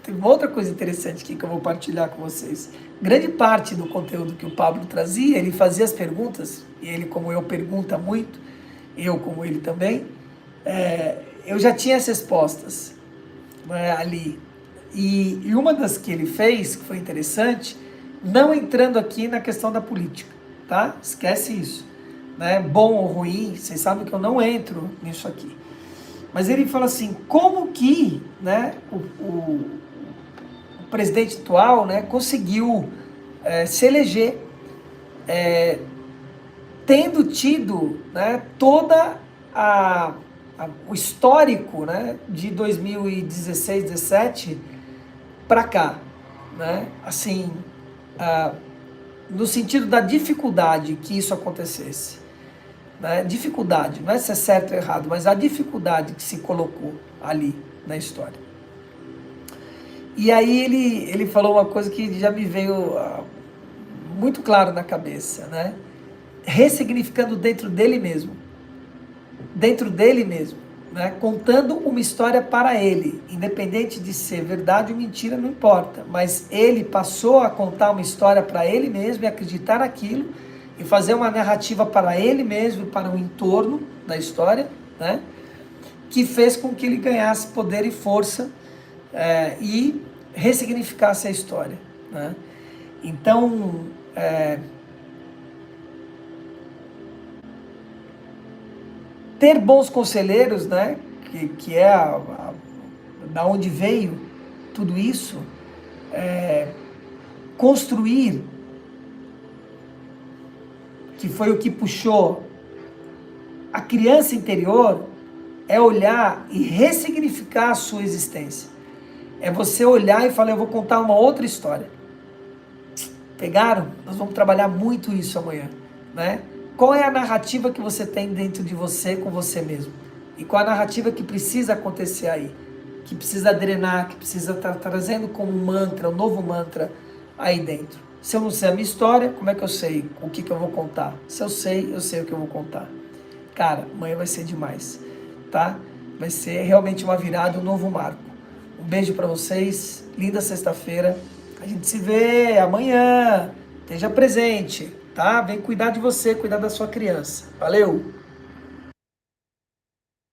teve uma outra coisa interessante aqui que eu vou partilhar com vocês. Grande parte do conteúdo que o Pablo trazia, ele fazia as perguntas, e ele, como eu, pergunta muito, eu como ele também, eu já tinha as respostas, né, ali. E uma das que ele fez, que foi interessante, não entrando aqui na questão da política, tá? Esquece isso. Né? Bom ou ruim, vocês sabem que eu não entro nisso aqui. Mas ele fala assim, como que, né, o presidente atual, né, conseguiu se eleger tendo tido, né, toda o histórico, né, de 2016, 17 para cá, né? Assim, no sentido da dificuldade que isso acontecesse. Né? Dificuldade, não é se é certo ou errado, mas a dificuldade que se colocou ali na história. E aí ele falou uma coisa que já me veio muito claro na cabeça, né? Ressignificando dentro dele mesmo, né, contando uma história para ele, independente de ser verdade ou mentira, não importa, mas ele passou a contar uma história para ele mesmo e acreditar naquilo e fazer uma narrativa para ele mesmo e para o entorno da história, né, que fez com que ele ganhasse poder e força e ressignificasse a história, né? Então, ter bons conselheiros, né, que é da onde veio tudo isso, construir, que foi o que puxou a criança interior, é olhar e ressignificar a sua existência. É você olhar e falar, eu vou contar uma outra história. Pegaram? Nós vamos trabalhar muito isso amanhã, né? Qual é a narrativa que você tem dentro de você com você mesmo? E qual a narrativa que precisa acontecer aí? Que precisa drenar, que precisa estar trazendo como um mantra, um novo mantra aí dentro. Se eu não sei a minha história, como é que eu sei o que eu vou contar? Se eu sei o que eu vou contar. Cara, amanhã vai ser demais, tá? Vai ser realmente uma virada, um novo marco. Um beijo para vocês, linda sexta-feira. A gente se vê amanhã. Esteja presente, tá? Vem cuidar de você, cuidar da sua criança. Valeu!